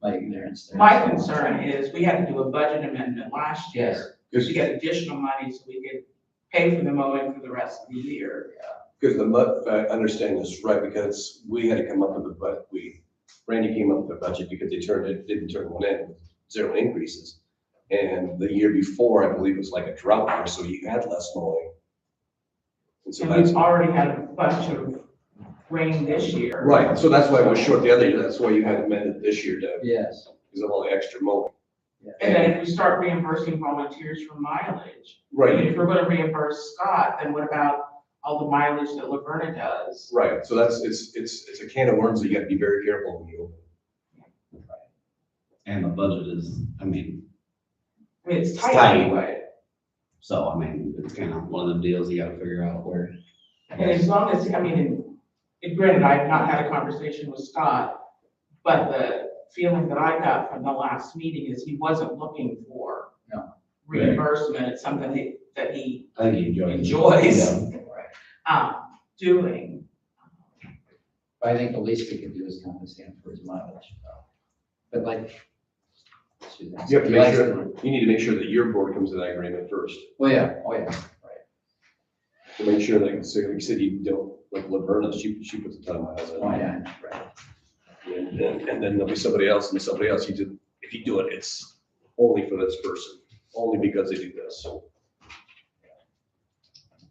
My ignorance there. My concern is we had to do a budget amendment last year Yes. to get additional money so we could pay for the mowing for the rest of the year. Because if I understand this right, because we had to come up with a budget, Randy came up with a budget because didn't turn one in, with 0 increases. And the year before, I believe it was like a drought year, so you had less mowing. And so And that's, we've already had a bunch of rain this year. right, so that's why it was short the other year, that's why you had amended this year to, Yes. because of all the extra mowing. And then if we start reimbursing volunteers for mileage, and Right, if we're gonna reimburse Scott, then what about all the mileage that Laverna does? right, so it's a can of worms that you gotta be very careful when you open. and the budget is, I mean, I mean, it's It's tight tight. anyway. so, I mean, it's kind of one of them deals you gotta figure out where. And as long as, I mean, and granted, I've not had a conversation with Scott, but the feeling that I got from the last meeting is he wasn't looking for No. reimbursement. It's something that he I think he enjoys. it. enjoys Yeah. doing. I think the least we can do is compensate him for his mileage. But like. You have to He make likes sure, to- you need to make sure that your board comes to that agreement first. Oh, yeah, right. To make sure that, so like you said, you don't, like Laverna, she puts a ton of miles in. Oh, yeah, right. And then there'll be somebody else and somebody else, if you do it, it's only for this person, only because they do this, so.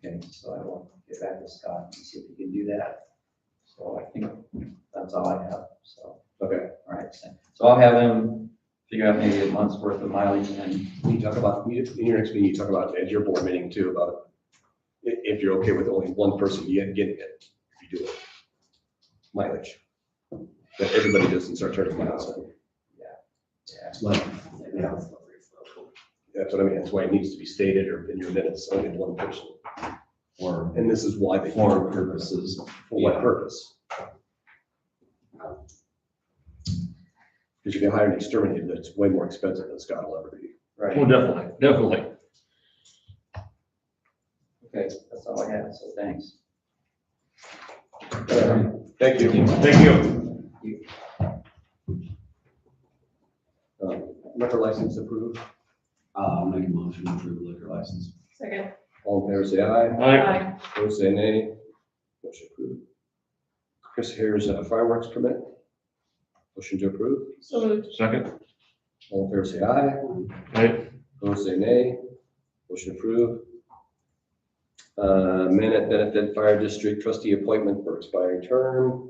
Okay, so I will get back to Scott and see if he can do that. So I think that's all I have, so, Okay. all right. So I'll have him figure out maybe a month's worth of mileage and then, You talk about, in your next meeting, you talk about, at your board meeting too, about if you're okay with only one person getting it, if you do it. Mileage. That everybody doesn't start turning miles in. Like, Yeah. That's what I mean, that's why it needs to be stated or in your minutes, only one person. or And this is why they. for purposes. For what purpose? Because you can hire an exterminator that's way more expensive than Scott will ever be. right, Oh, definitely. okay, that's all I have, so thanks. Thank you. Thank you. Liquor license approved. I'll make a motion to approve the liquor license. Second. All in favor, say aye. Aye. Opposed, say nay. Motion approved. Chris Hare's fireworks permit. Motion to approve. So moved. Second. All in favor, say aye. Aye. Opposed, say nay. Motion approved. Manette Benefit Fire District Trustee Appointment for expiring term.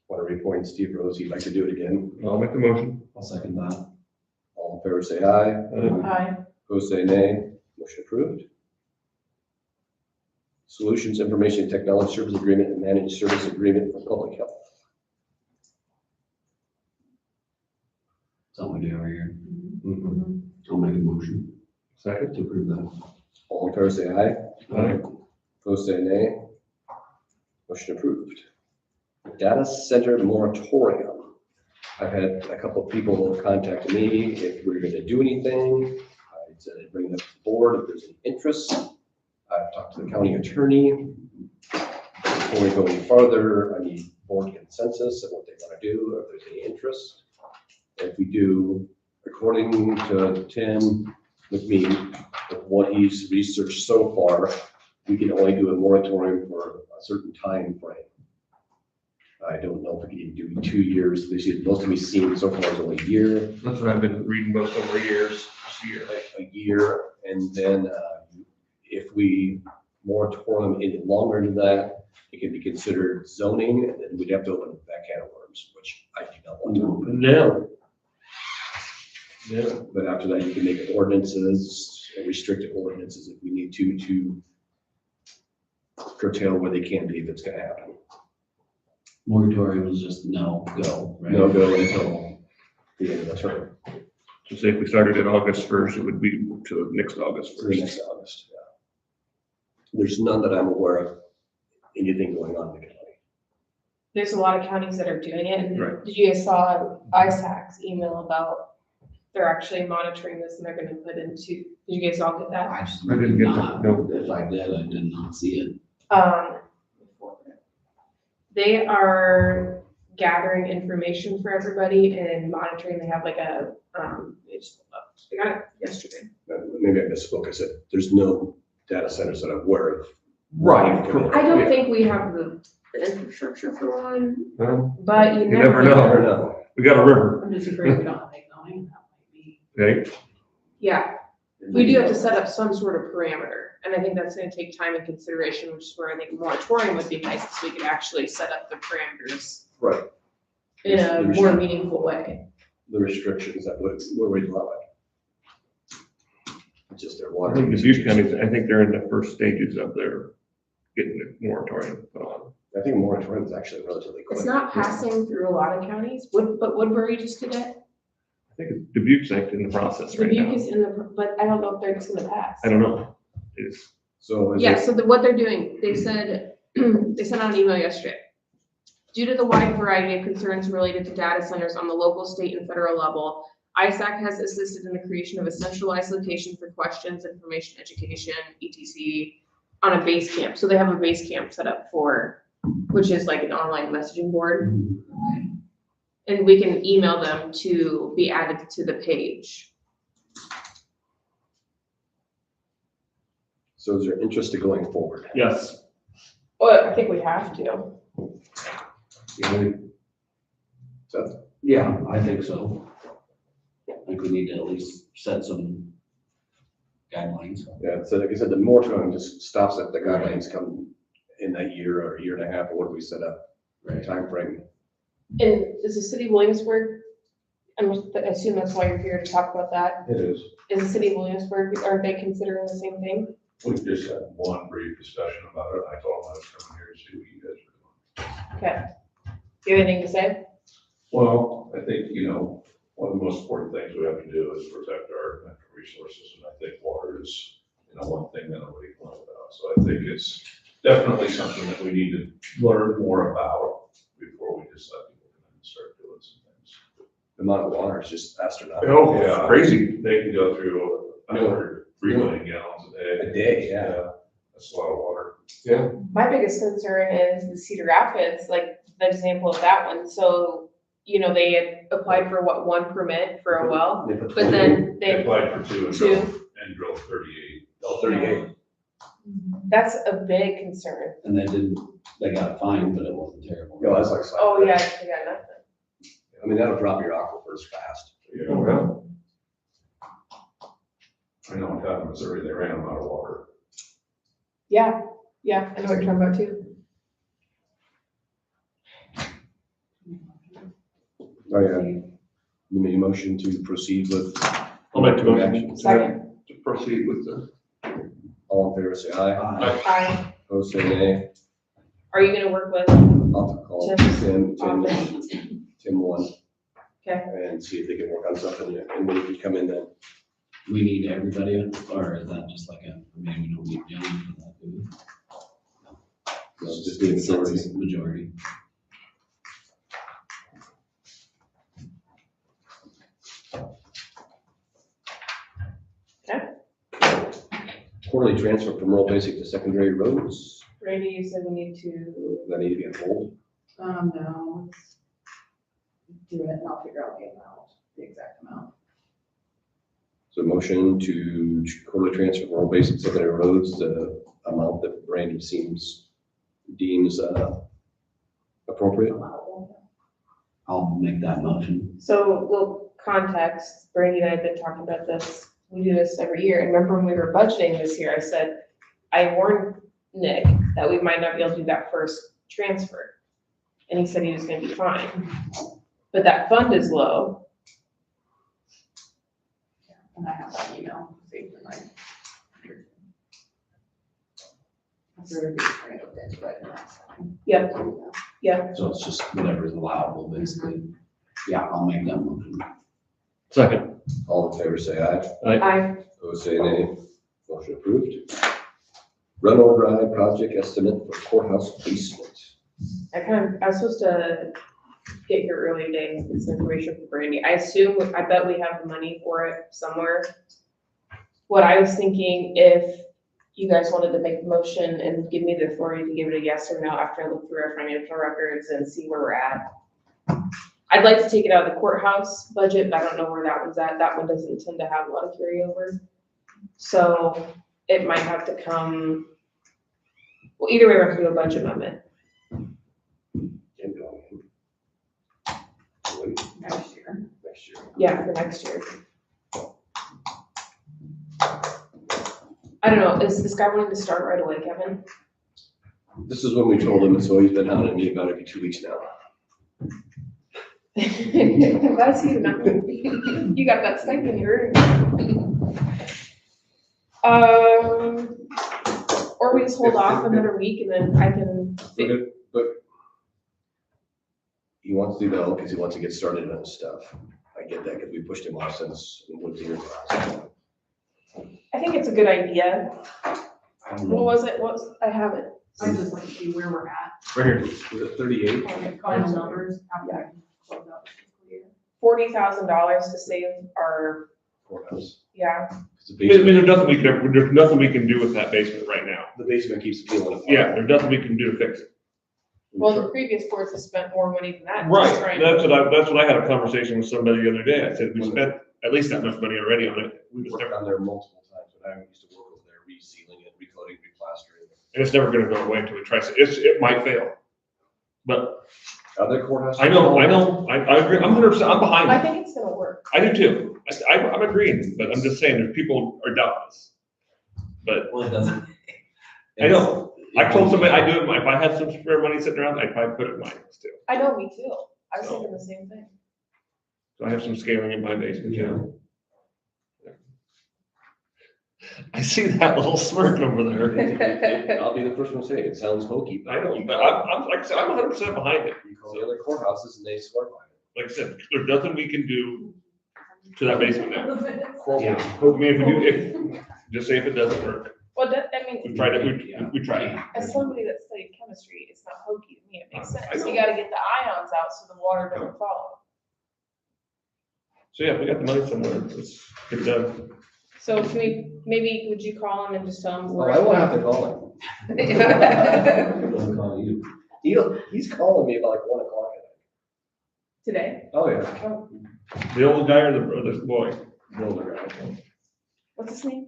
Want to reappoint Steve Rose, he'd like to do it again. I'll make the motion. I'll second that. All in favor, say aye. Aye. Opposed, say nay. Motion approved. Solutions Information Technology Service Agreement and Managed Service Agreement for Public Health. Something we do every year. Mhm. I'll make a motion Second. to approve that. All in favor, say aye. Aye. Opposed, say nay. Motion approved. Data Center Moratorium. I've had a couple of people contact me if we're gonna do anything. I said I'd bring it up to the board if there's any interest. I've talked to the county attorney. Before we go any farther, I need board consensus of what they wanna do, if there's any interest. If we do, according to Tim, with me, with what he's researched so far, we can only do a moratorium for a certain time frame. I don't know if we can even do 2 years. This year, most of we've seen so far is only a year, That's what I've been reading most over years, this year. a year. And then if we moratorium any longer than that, it can be considered zoning, and then we'd have to open that can of worms, which I do not want to open. No. Yeah. But after that, you can make ordinances, restricted ordinances if we need to curtail where they can be if it's gonna happen. Moratorium is just no go, right? No go until the end of the term, So say if we started in August 1st, it would be to next August to the 1st. next August, yeah. There's none that I'm aware of, anything going on in the county. There's a lot of counties that are doing it, and Right. did you guys saw ISAC's email about they're actually monitoring this and they're gonna put into, did you guys all get that? I just I didn't get not- that, no. If I did, I did not see it. They are gathering information for everybody and monitoring. They have like a, they got it yesterday. Maybe I misspoke, I said, there's no data centers that I'm aware of. Right. I don't think we have the infrastructure for one, Well, but you You never never know. I don't know. know. we got a river, I'm just afraid we don't have zoning, that might be. okay? Yeah, we do have to set up some sort of parameter, and I think that's gonna take time and consideration, which is where I think a moratorium would be nice, so we could actually set up the parameters Right. in a There's- more meaningful way. The restrictions that would, where we allow it. Just their I water. think Dubuque County, I think they're in the first stages of their getting the moratorium put on. I think a moratorium is actually relatively quick. It's not passing through a lot of counties, but Woodbury just did it. I think Dubuque's like in the process right Dubuque now. is in the, but I don't know if they're just gonna pass. I don't know. It's, So is Yeah, it, so what they're doing, they said, they sent out an email yesterday. Due to the wide variety of concerns related to data centers on the local, state, and federal level, ISAC has assisted in the creation of a centralized location for questions, information, education, etc. on a base camp. So they have a base camp set up for, which is like an online messaging board. And we can email them to be added to the page. so is there interest in going forward? yes. Well, I think we have to. Seth? Yeah, I think so. I think we need to at least set some guidelines. Yeah, so like I said, the moratorium just stops at the guidelines come in that year or a year and a half, or what do we set up, timeframe? And is the city of Williamsburg, I assume that's why you're here to talk about that. It is. Is the city of Williamsburg, are they considering the same thing? We just had one brief discussion about it. I told them I was coming here to see what you guys were doing. Okay. Do you have anything to say? Well, I think, one of the most important things we have to do is protect our natural resources, and I think water is, one thing that nobody can live without. So I think it's definitely something that we need to learn more about before we just let people come in and start doing some things. The amount of water is just astronomical. Oh, Yeah. crazy. They can go through 3 million gallons a day. A day, yeah. That's a lot of water. Yeah. My biggest concern is the Cedar Rapids, like the example of that one. So, they had applied for one permit for a well, They put but 20 then They they, applied for two and drilled 38. Oh, 38. that's a big concern. And they got fined, but it wasn't terrible. No, that's like. Oh, yeah, they got nothing. I mean, that'll drop your aquifers fast. Oh, yeah. I know in Cotton, Missouri, they ran them out of water. Yeah, yeah, I know what you're talking about too. Oh, yeah. You made a motion to proceed with. I'll make the motion Second. to proceed with the. All in favor, say aye. Aye. Opposed, say nay. Are you gonna work with, I'll call Tim. Tim one. Okay. And see if they can work on something, and then if you come in then. We need everybody, or is that just like maybe we don't need John for that, do we? No, just need a majority. Majority. Quarterly transfer from rural basic to secondary roads, Randy, you said we need to, does that need to be on hold? No, let's do it and I'll figure out the exact amount. So motion to quarterly transfer from rural basic to secondary roads, the amount that Randy deems appropriate. I'll make that motion. so little context, Brandy and I have been talking about this. We do this every year. And remember when we were budgeting this year, I said, I warned Nick that we might not be able to do that first transfer. And he said he was gonna be fine. But that fund is low. And I have that email saved in my. I'm sure it'll be trying to get into it next time. Yep. So it's just whatever is allowable, basically. Yeah, I'll make that motion. Second. All in favor, say aye. I, Opposed, say nay. Motion approved. Runout Drive project estimate for courthouse basement. I was supposed to get here earlier today and get some information from Brandy. I bet we have the money for it somewhere. What I was thinking, if you guys wanted to make the motion and give me the authority to give it a yes or no after I look through our financial records and see where we're at. I'd like to take it out of the courthouse budget, but I don't know where that one's at. That one doesn't tend to have a lot of carryover. So it might have to come, well, either way, we're gonna do a budget amendment. Next year. Next year. Yeah, for next year. I don't know, is this guy wanting to start right away, Kevin? This is when we told him, so he's been hounding me about it every 2 weeks now. That's you, not me. You got that stipend, you're. Or we just hold off another week and then I can. But he wants to do that because he wants to get started on his stuff. I get that because we pushed him off since he was here. I think it's a good idea. I don't What know. was it? I have it. I just like to see where we're at. Right here. Was it 38? Final numbers after I close out the fiscal year. $40,000 to save our, Courthouse. yeah. 'Cause I mean, there's nothing we can do with that basement right now. the basement keeps peeling apart. Yeah, there's nothing we can do to fix it. Well, the previous boards have spent more money than that. just Right, trying that's to- what I had a conversation with somebody the other day. I said, we spent at least that much money already on it. We worked on there multiple times, but I used to work over there, resealing it, recoating, replastering. And it's never gonna go away until we try, it might fail. But Other courthouse. I know, I agree, I'm 100%, I'm behind I it. think it's gonna work. I do too. I'm agreeing, but I'm just saying, there's people are doubting us. But Well, it doesn't. I know. I told somebody I do it, if I had some spare money sitting around, I'd probably put it in mine too. I know, me too. I was So- thinking the same thing. So I have some scaling in my basement, yeah. I see that little smirk over there. I'll be the first one to say, it sounds hokey. I know, you but call- I'm, like I said, I'm 100% behind it. You call the other courthouses and they swear by it. Like I said, there's nothing we can do to that basement now. Yeah. I mean, just say if it doesn't work. Well, I mean, We tried it, we tried it. as somebody that studied chemistry, it's not hokey to me. It makes I sense. know. You gotta get the ions out so the water doesn't follow. So yeah, we got the money somewhere, let's get it done. So maybe would you call him and just tell him? Well, I won't have to call him. I'll call you. He's calling me about like 1 o'clock at Today? night. Oh, yeah. The old guy or the boy? The older guy. What's his name?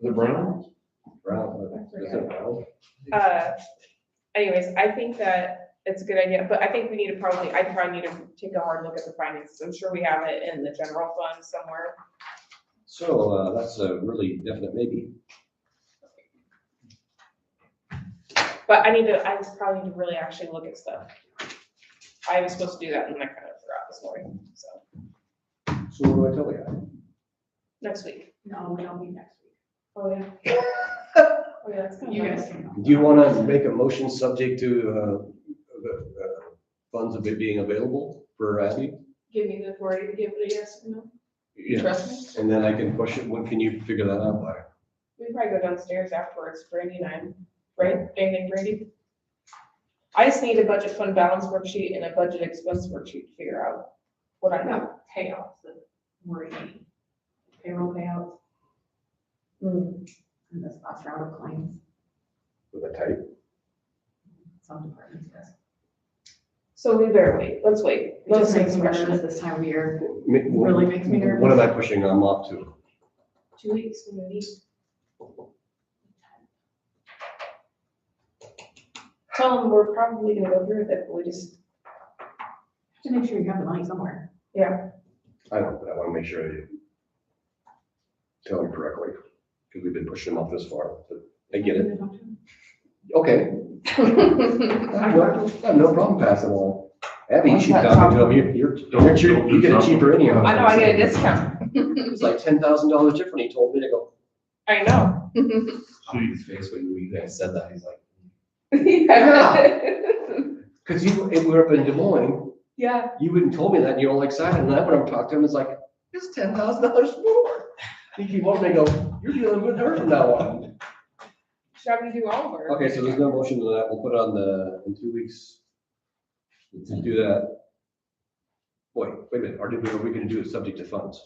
The Brown? Brown, is it Brown? Anyways, I think that it's a good idea, but I think we need to I probably need to take a hard look at the finances. I'm sure we have it in the general fund somewhere. So, that's a really definite maybe. But I just probably need to really actually look at stuff. I was supposed to do that and then I kind of forgot this morning, so, So what do I tell the guy? next week. No, we don't meet next week. Oh, yeah. Oh, yeah, that's kind of. You guys can go. Do you want to make a motion subject to, the, funds of it being available for Abby? Give me the authority to give it a yes or no. Yeah, Trust me. and then I can push it, when can you figure that out by? We can probably go downstairs afterwards, Brandy and I, right? Anything, Brandy? I just need a budget fund balance worksheet and a budget expense worksheet to figure out what I know. Payouts that we're in, payroll payouts, Hmm. and this last round of claims, With a type? some departments, yes. So we better wait, let's wait. It Let's just make makes some me nervous questions. this time of year. Really Really makes me nervous. What am I pushing them off to? 2 weeks, maybe. Tell them we're probably gonna go through with it, but we just, Have to make sure you have the money somewhere. yeah. I don't, but I want to make sure I tell them correctly, because we've been pushing them off this far, but I get it. Okay. I have no problem passing along. Abby, you should talk to him, you get it cheaper anyhow. I know, I get a discount. It's like $10,000 different, he told me to go. I know. His face when you guys said that, he's like, Yeah. Because if we were up in Des Moines, Yeah. you wouldn't told me that, and you're all excited, and then when I talked to him, it's like, it's $10,000 more. He keep wanting to go, you're dealing with her from now on. Should have me do all of her. Okay, so there's no motion to that, we'll put it on in 2 weeks to do that. Wait a minute, are we gonna do it subject to funds?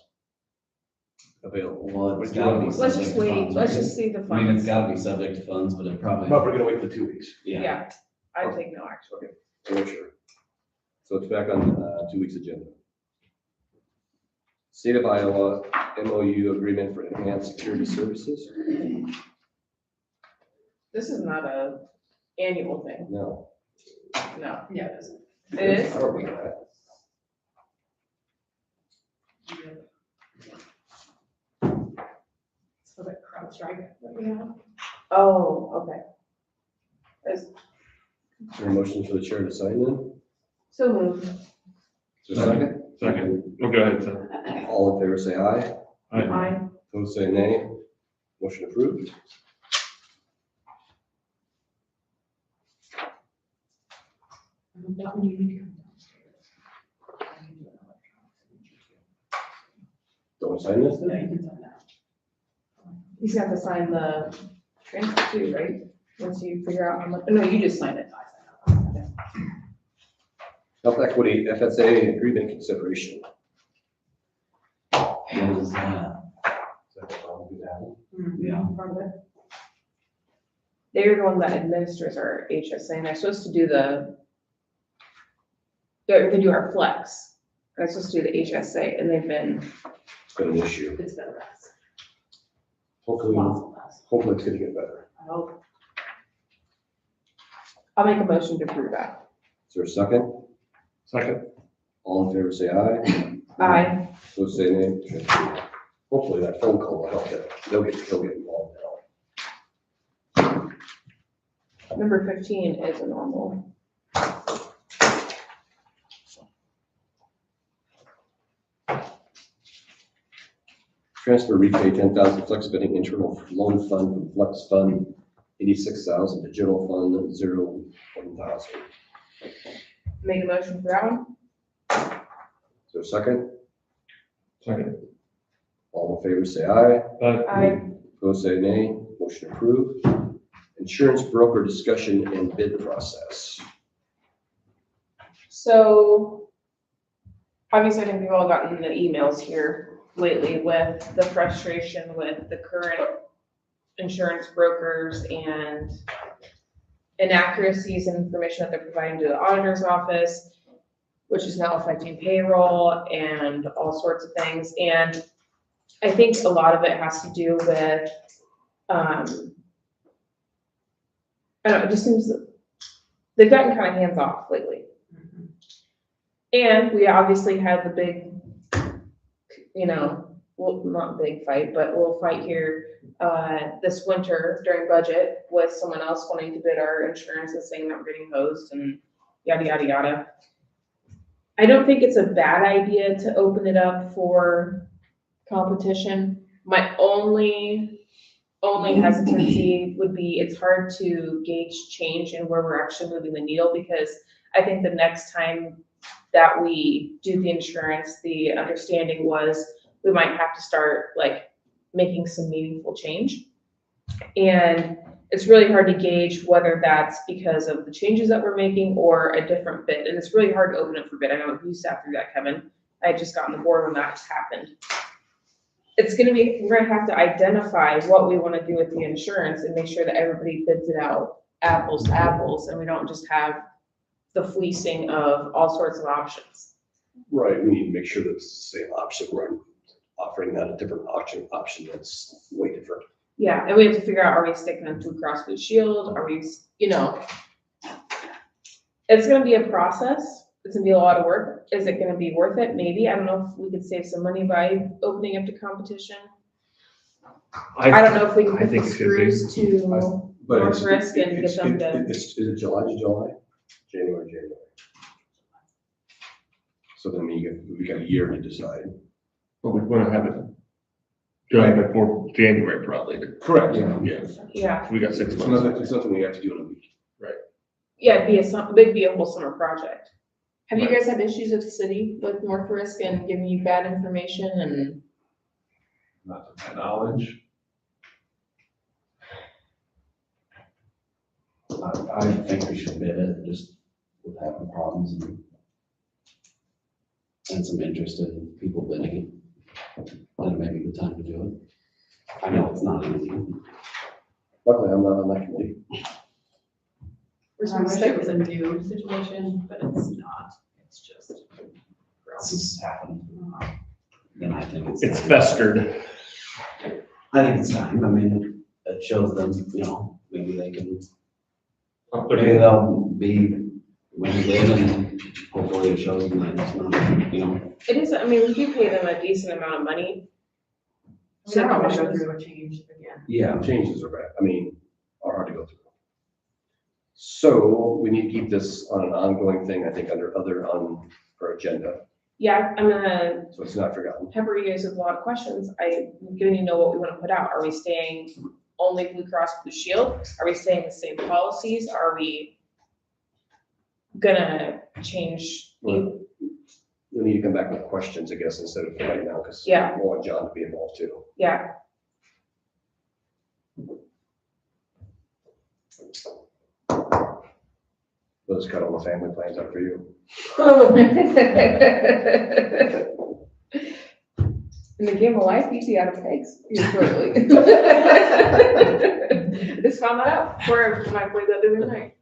Available. well, it's What do you gotta want? be. Let's subject just to wait, funds, let's right? just see the I mean, it's funds. gotta be subject to funds, but it probably, But we're gonna wait for 2 weeks, yeah. Yeah, I take no action. to make sure. So it's back on 2 weeks agenda. State of Iowa MOU agreement for enhanced security services? This is not a annual thing, No. no. Yeah, it is. It is? How are we at? So that CrowdStrike that we have. Oh, okay. Is there a motion for the chair to sign then? So moved. Is there a second? Second. Oh, go ahead, Sam. All in favor, say aye. Aye. Opposed, say nay. Motion approved. That one you need to come downstairs. Don't sign this Yeah, then? you can sign that. He's got to sign the transfer too, right? Once you figure out how much, no, you just sign it. Health Equity FSA agreement consideration. What is that? Is that what we have? Yeah. Part of it. They're the one that administers our HSA, and they're supposed to do they do our flex. They're supposed to do the HSA, and they've been, It's been an issue. It's been a mess. Hopefully, Lots of mess. hopefully it's gonna get better. I hope. I'll make a motion to approve that. Is there a second? Second. All in favor, say aye. Aye. Opposed, say nay. Motion approved. Hopefully that phone call will help it. They'll get involved now. Number 15 is a normal. Transfer repay 10,000 flex spending internal loan fund from flex fund 86,000 to general fund 1,000. Make a motion for that one? Is there a second? Second. All in favor, say aye. Aye. Opposed, say nay. Motion approved. Insurance broker discussion and bid process. So, obviously, I think we've all gotten the emails here lately with the frustration with the current insurance brokers and inaccuracies in information that they're providing to the auditor's office, which is now affecting payroll and all sorts of things. And I think a lot of it has to do with, I don't know, it just seems that they've gotten kind of hands off lately. And we obviously had the big, well, not big fight, but we'll fight here, this winter during budget with someone else wanting to bid our insurance and saying that we're getting hosed and yada, yada, yada. I don't think it's a bad idea to open it up for competition. My only hesitancy would be it's hard to gauge change in where we're actually moving the needle, because I think the next time that we do the insurance, the understanding was we might have to start like making some meaningful change. And it's really hard to gauge whether that's because of the changes that we're making or a different bid. And it's really hard to open it for bid. I know you sat through that, Kevin. I had just gotten the board when that happened. We're gonna have to identify what we want to do with the insurance and make sure that everybody bids it out apples to apples, and we don't just have the fleecing of all sorts of options. Right, we need to make sure that it's the same option, we're offering not a different option that's way different. Yeah, and we have to figure out, are we sticking with Blue Cross Blue Shield? Are we, it's gonna be a process. It's gonna be a lot of work. Is it gonna be worth it? Maybe. I don't know if we could save some money by opening up to competition. I don't know if we can I put the think it should be. screws to But North it's, Risk and get them to. is it July to July? January. So then we got a year to decide. But we want to have it done before January probably. Correct. Yeah, Yeah, we got 6 It's months. nothing we have to do in a week. yeah, it'd be a whole summer project. Have you guys had issues with the city, with North Risk and giving you bad information and? Not to my knowledge. I think we should bid it, just with having problems and some interest in people bidding it. Then it may be the time to do it. I know it's not easy. Luckily, I'm not on that committee. I wish it was a new situation, but it's not. It's just. This has happened. Then I think It's festered. I think it's time. I mean, it shows them, maybe they can, maybe they'll be when you bid, and hopefully it shows them that it's not, It is, I mean, we do pay them a decent amount of money. I don't want to go through a change again. yeah. Changes are bad, are hard to go through. So we need to keep this on an ongoing thing, I think, under other on our agenda, Yeah, I'm gonna so it's not forgotten. pepper you guys with a lot of questions. I'm giving you know what we want to put out. Are we staying only Blue Cross Blue Shield? Are we staying the same policies? Are we gonna change? Well, we need to come back with questions, I guess, instead of right now, because Yeah. we want John to be involved too. Yeah, We'll just cut all the family plans up for you. in the game of life, easy out of pigs. Totally. Just found that out before I played that the other night.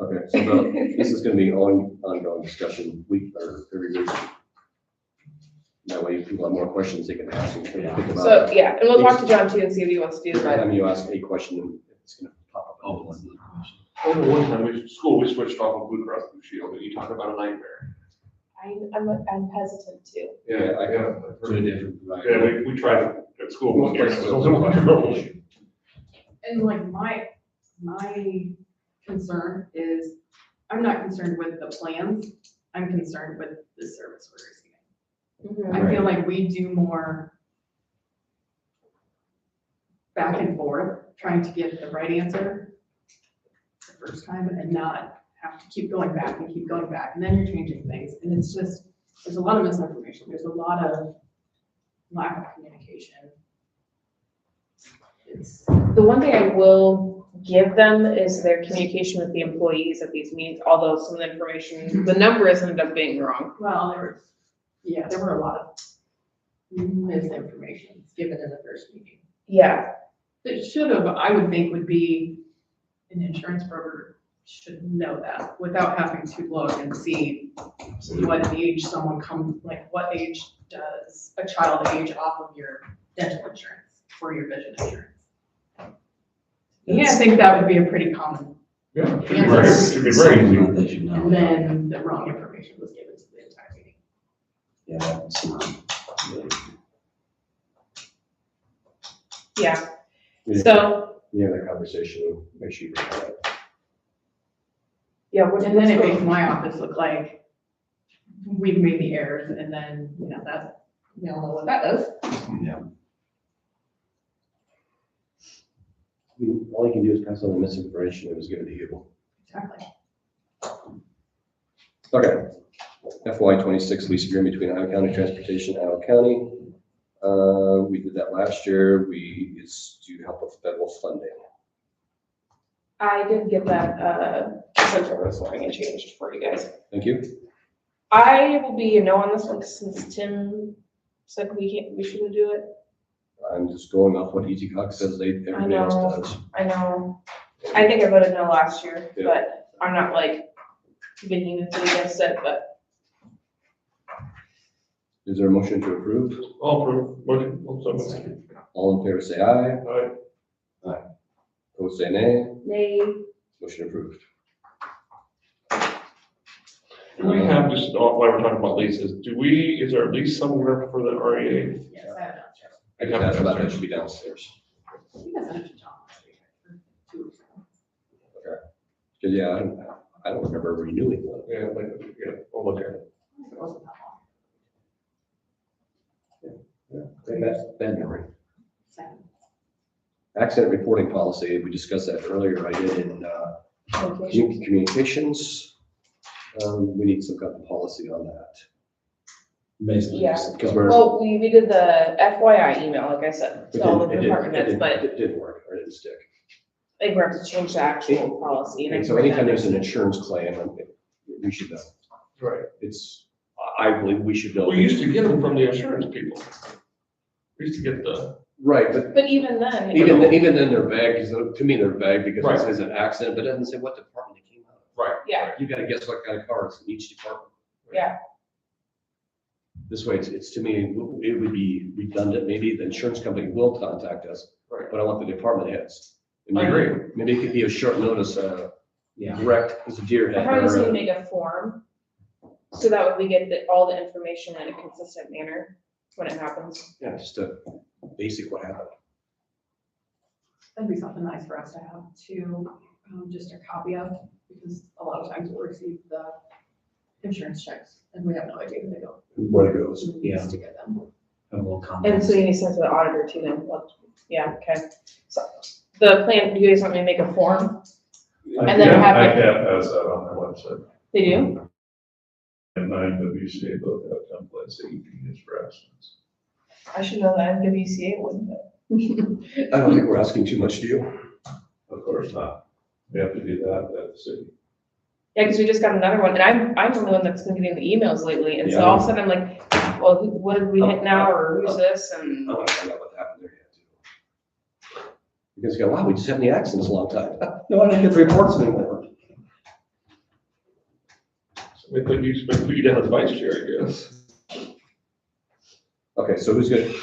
Okay, so this is gonna be an ongoing discussion week or every week. That way, if people have more questions, they can ask and think about So, it. yeah, and we'll talk to John too and see what he wants to do, Every but time you ask a question, it's gonna pop up. Oh, what's the question? Over one time, we switched off of Blue Cross Blue Shield, and you talk about a nightmare. I'm hesitant too. Yeah, I Yeah. Two different. Yeah, we tried it at school one year, and it was only one girl. And like my concern is, I'm not concerned with the plans, I'm concerned with the service we're receiving. I feel like we do more back and forth, trying to get the right answer the first time and not have to keep going back, and then you're changing things, and it's just, there's a lot of misinformation, there's a lot of lack of communication. It's, The one thing I will give them is their communication with the employees at these meetings, although some of the information, the numbers ended up being wrong. well, there were a lot of misinformation given in the first meeting. Yeah, It should have, I would think, would be, an insurance broker should know that without having to look and see what age someone comes, like what age does a child age off of your dental insurance or your vision insurance. Yeah, I think that would be a pretty common, Yeah, should be very easy. Something that they should know. and then the wrong information was given to the entire meeting. Yeah, that's not. Yeah, We so, have that conversation, make sure you bring that up. Yeah, And then it makes my office look like we've made the errors, and then, you know, that's, we all know what that does. All you can do is pass on the misinformation that was given to you. Exactly. Okay. FY 26 lease agreement between Iowa County Transportation and Iowa County. We did that last year. It's to help with federal funding. I did get that, sent over this morning and changed for you guys. Thank you. I will be a no on this one since Tim said we shouldn't do it. I'm just going off what Easy Cox says everybody else know. does. I know. I think I voted no last year, Yeah. but I'm not like vehemently against it, but Is there a motion to approve? All approved, motion, also, All in favor, say aye. aye. Opposed, say nay. nay. Motion approved. Do we have, just while we're talking about leases, is there a lease somewhere for the REA? Yes, I have that check. I just asked about that, it should be downstairs. You guys sent it to John last week, or 2 weeks ago. Cause yeah, I don't remember renewing one. Yeah, we'll look at it. It wasn't that long. That's bad memory. Second. Accident reporting policy, we discussed that earlier. I did in, communications. We need some kind of policy on that. Basically. Yeah. Because we're. Well, we did the FYI email, like I said, it to all the didn't- it department heads, didn't- but It didn't work, or it didn't stick. I think we have to change the actual policy. And so anytime there's an insurance claim, we should know. Right. I believe we should know. We used to get them from the insurance people. We used to get Right, but But even then. even then they're vague, because to me they're vague because Right. it says an accident, but it doesn't say what department it came out of. right. Yeah. You gotta guess what kind of car it's in each department. Yeah. This way, it's to me, it would be redundant, maybe the insurance company will contact us, Right. but I want the department heads. And I maybe- agree. Maybe it could be a short notice, Yeah. wrecked, because a deer I had. probably just need to make a form, so that way we get all the information in a consistent manner when it happens. Yeah, just a basic what happened. That'd be something nice for us to have too, just a copy of, because a lot of times we'll receive the insurance checks and we have no idea who they go. Where it goes. Who Yeah. needs to get them. And we'll And so you need to send to the auditor too then, what, yeah, okay. So the plan, do you guys want me to make a form? And then have I it- can't pass that on my website. They do? And WCA both have templates that you can use for estimates. I should know that WCA wouldn't it? I don't think we're asking too much, do you? Of course not. We have to do that at the city. Yeah, because we just got another one, and I'm the only one that's been getting the emails lately, and so Yeah. all of a sudden I'm like, well, what did we hit now, or who's this, I and. want to find out what happened there yet too. Because you go, wow, we just haven't had any accidents a long time. No, I don't get the reports anymore. So we think you should put you down as vice chair, I guess. Okay, so who's good?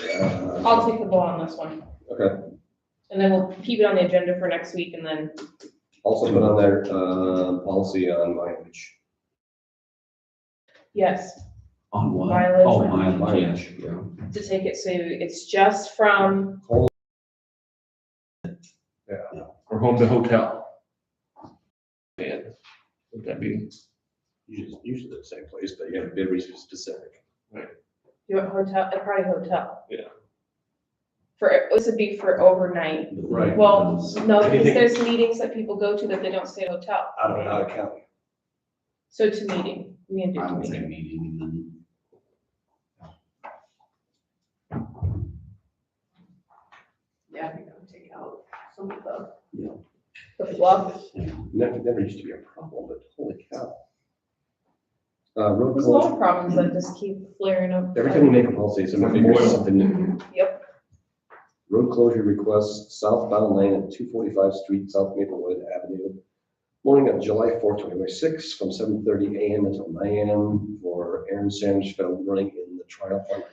I'll take the ball on this one, Okay, and then we'll keep it on the agenda for next week, and then, also put on there, policy on mileage. yes, On what? Mileage. Oh, mileage, yeah. to take it, so it's just from, Or home to hotel. And would that be, Usually the same place, but you have to be really specific. you want hotel, probably hotel. Yeah. This would be for overnight. Right. Well, no, because Anything- there's meetings that people go to that they don't stay at a hotel. Out of county. So to meeting, we need to I do would to say meeting. meeting and then. Yeah, I think that would take out some of the. The flub, Never used to be a problem, but holy cow. Road there's a lot closure, of problems that just keep flaring up. every time we make a policy, somebody figures something new. Yep, Road closure requests southbound lane at 245 Street, South Maplewood Avenue. Morning of July 4th, 2026, from 7:30 a.m. until 9 a.m. for Aaron Sanders found running in the trial fight.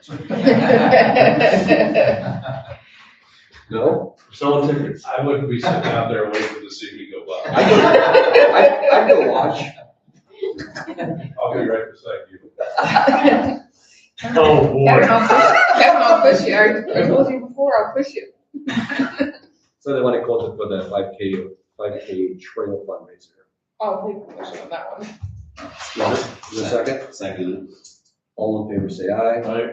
No? selling tickets? I wouldn't be sitting out there waiting to see me go by. I'd go watch. I'll be right beside you. Oh, boy. Kevin, I'll push you. I told you before, I'll push you. So they want to quote it for the 5K trail fundraiser. I'll take permission on that one. Is there a second? Second. All in favor, say aye. Aye.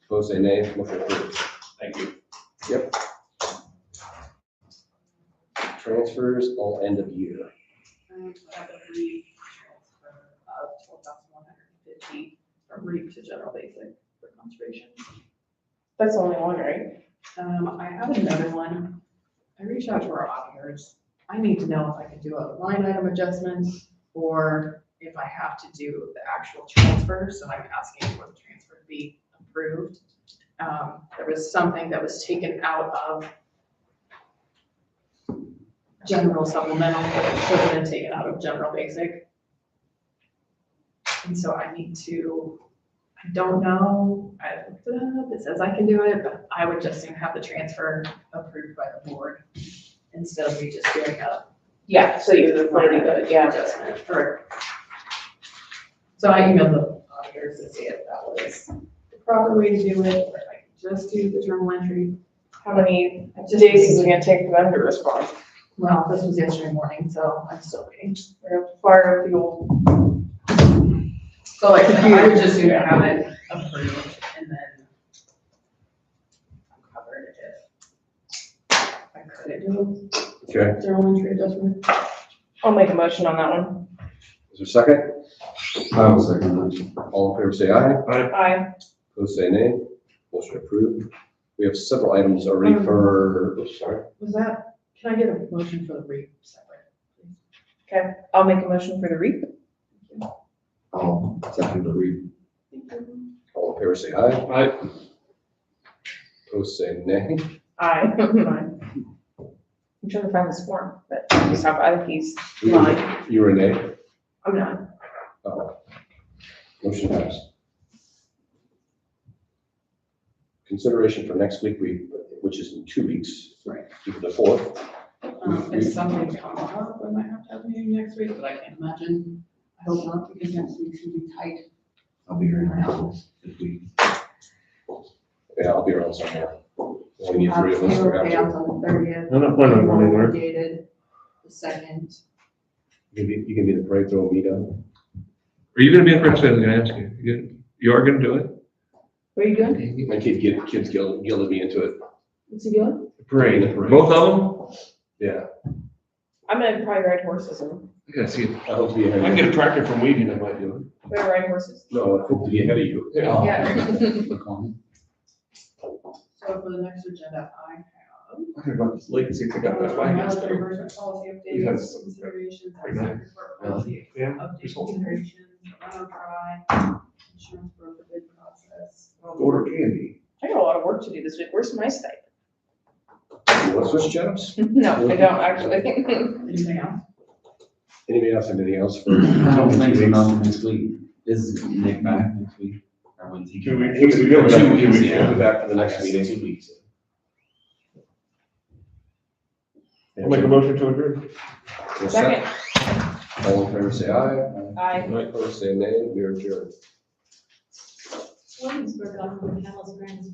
Opposed, say nay. Motion approved. Thank you. Yep. Transfers, all end of year. I have a REAP transfer of $12,150 from REAP to general basic for conservation. That's the only one, right? I have another one. I reached out to our auditors. I need to know if I can do a line item adjustment or if I have to do the actual transfer. So I'm asking for the transfer to be approved. There was something that was taken out of general supplemental, should have been taken out of general basic. And so I need to, I don't know, I looked it up, it says I can do it, but I would just have the transfer approved by the board instead of me just doing a Yeah, so you're pretty good, yeah. adjustment for. So I emailed the auditors to see if that was the proper way to do it, or if I could just do the journal entry. How many days is it gonna take for them to respond? Well, this was yesterday morning, so I'm still waiting. We're gonna fire up the old. So like, I would just need to have it approved and then I'm covered if I couldn't do Okay, a journal entry adjustment. I'll make a motion on that one. is there a second? I will second that. All in favor, say aye. Aye. Opposed, say nay. Motion approved. We have several items already for, oops, sorry. Was that, can I get a motion for the REAP separate, please? Okay, I'll make a motion for the REAP. I'll second the read. All in favor, say aye. Aye. Opposed, say nay. Aye. I'm trying to find this form, but he's not, I think he's You were- lying. You were a nay? I'm not. Oh. Motion passed. Consideration for next week, which is in 2 weeks. Right. Either the 4th. If something comes up, we might have to have a meeting next week, but I can't imagine. I hope not, because next week's gonna be tight. I'll be here in my house this week. Yeah,Ll be around somewhere. Only need 3 of us. Payroll We're gonna have payouts on the 30th. I'm not planning on going anywhere. Dated the 2nd. You can be the parade throw meet up. Are you gonna be interested? I was gonna ask you. You are gonna do it? What are you doing? My kids gilded me into it. What's he doing? Parade. The parade. Both of them? Yeah, I'm gonna probably ride horses and, I gotta see it. I hope to be If I ahead can of get you. a tractor from Weeding, I might do we're gonna ride horses. No, I hope to be ahead of you. Oh, Yeah. look on. So for the next agenda, I have. it. I'm gonna go to this lake and see if I got that wagon. Mileage reimbursement policy Yes. updates, considerations, Pretty nice. accident report policy, Yeah. update just hold it. considerations, run try, insurance broker bid process. Order candy. I got a lot of work to do this week. Where's my stipend? You want to switch jobs? No, I don't actually. Anything else? Anybody else have anything else for? I don't think so, nothing next week. Is Nick back next week? Or when's he? 2 weeks. We'll be back- 2 weeks, yeah. We'll be back for the next meeting. 2 weeks. I'll make a motion to adjourn. Second. All in favor, say aye. Aye. Opposed, say nay. We are adjourned. Williamsburg, on the Kellis Grants.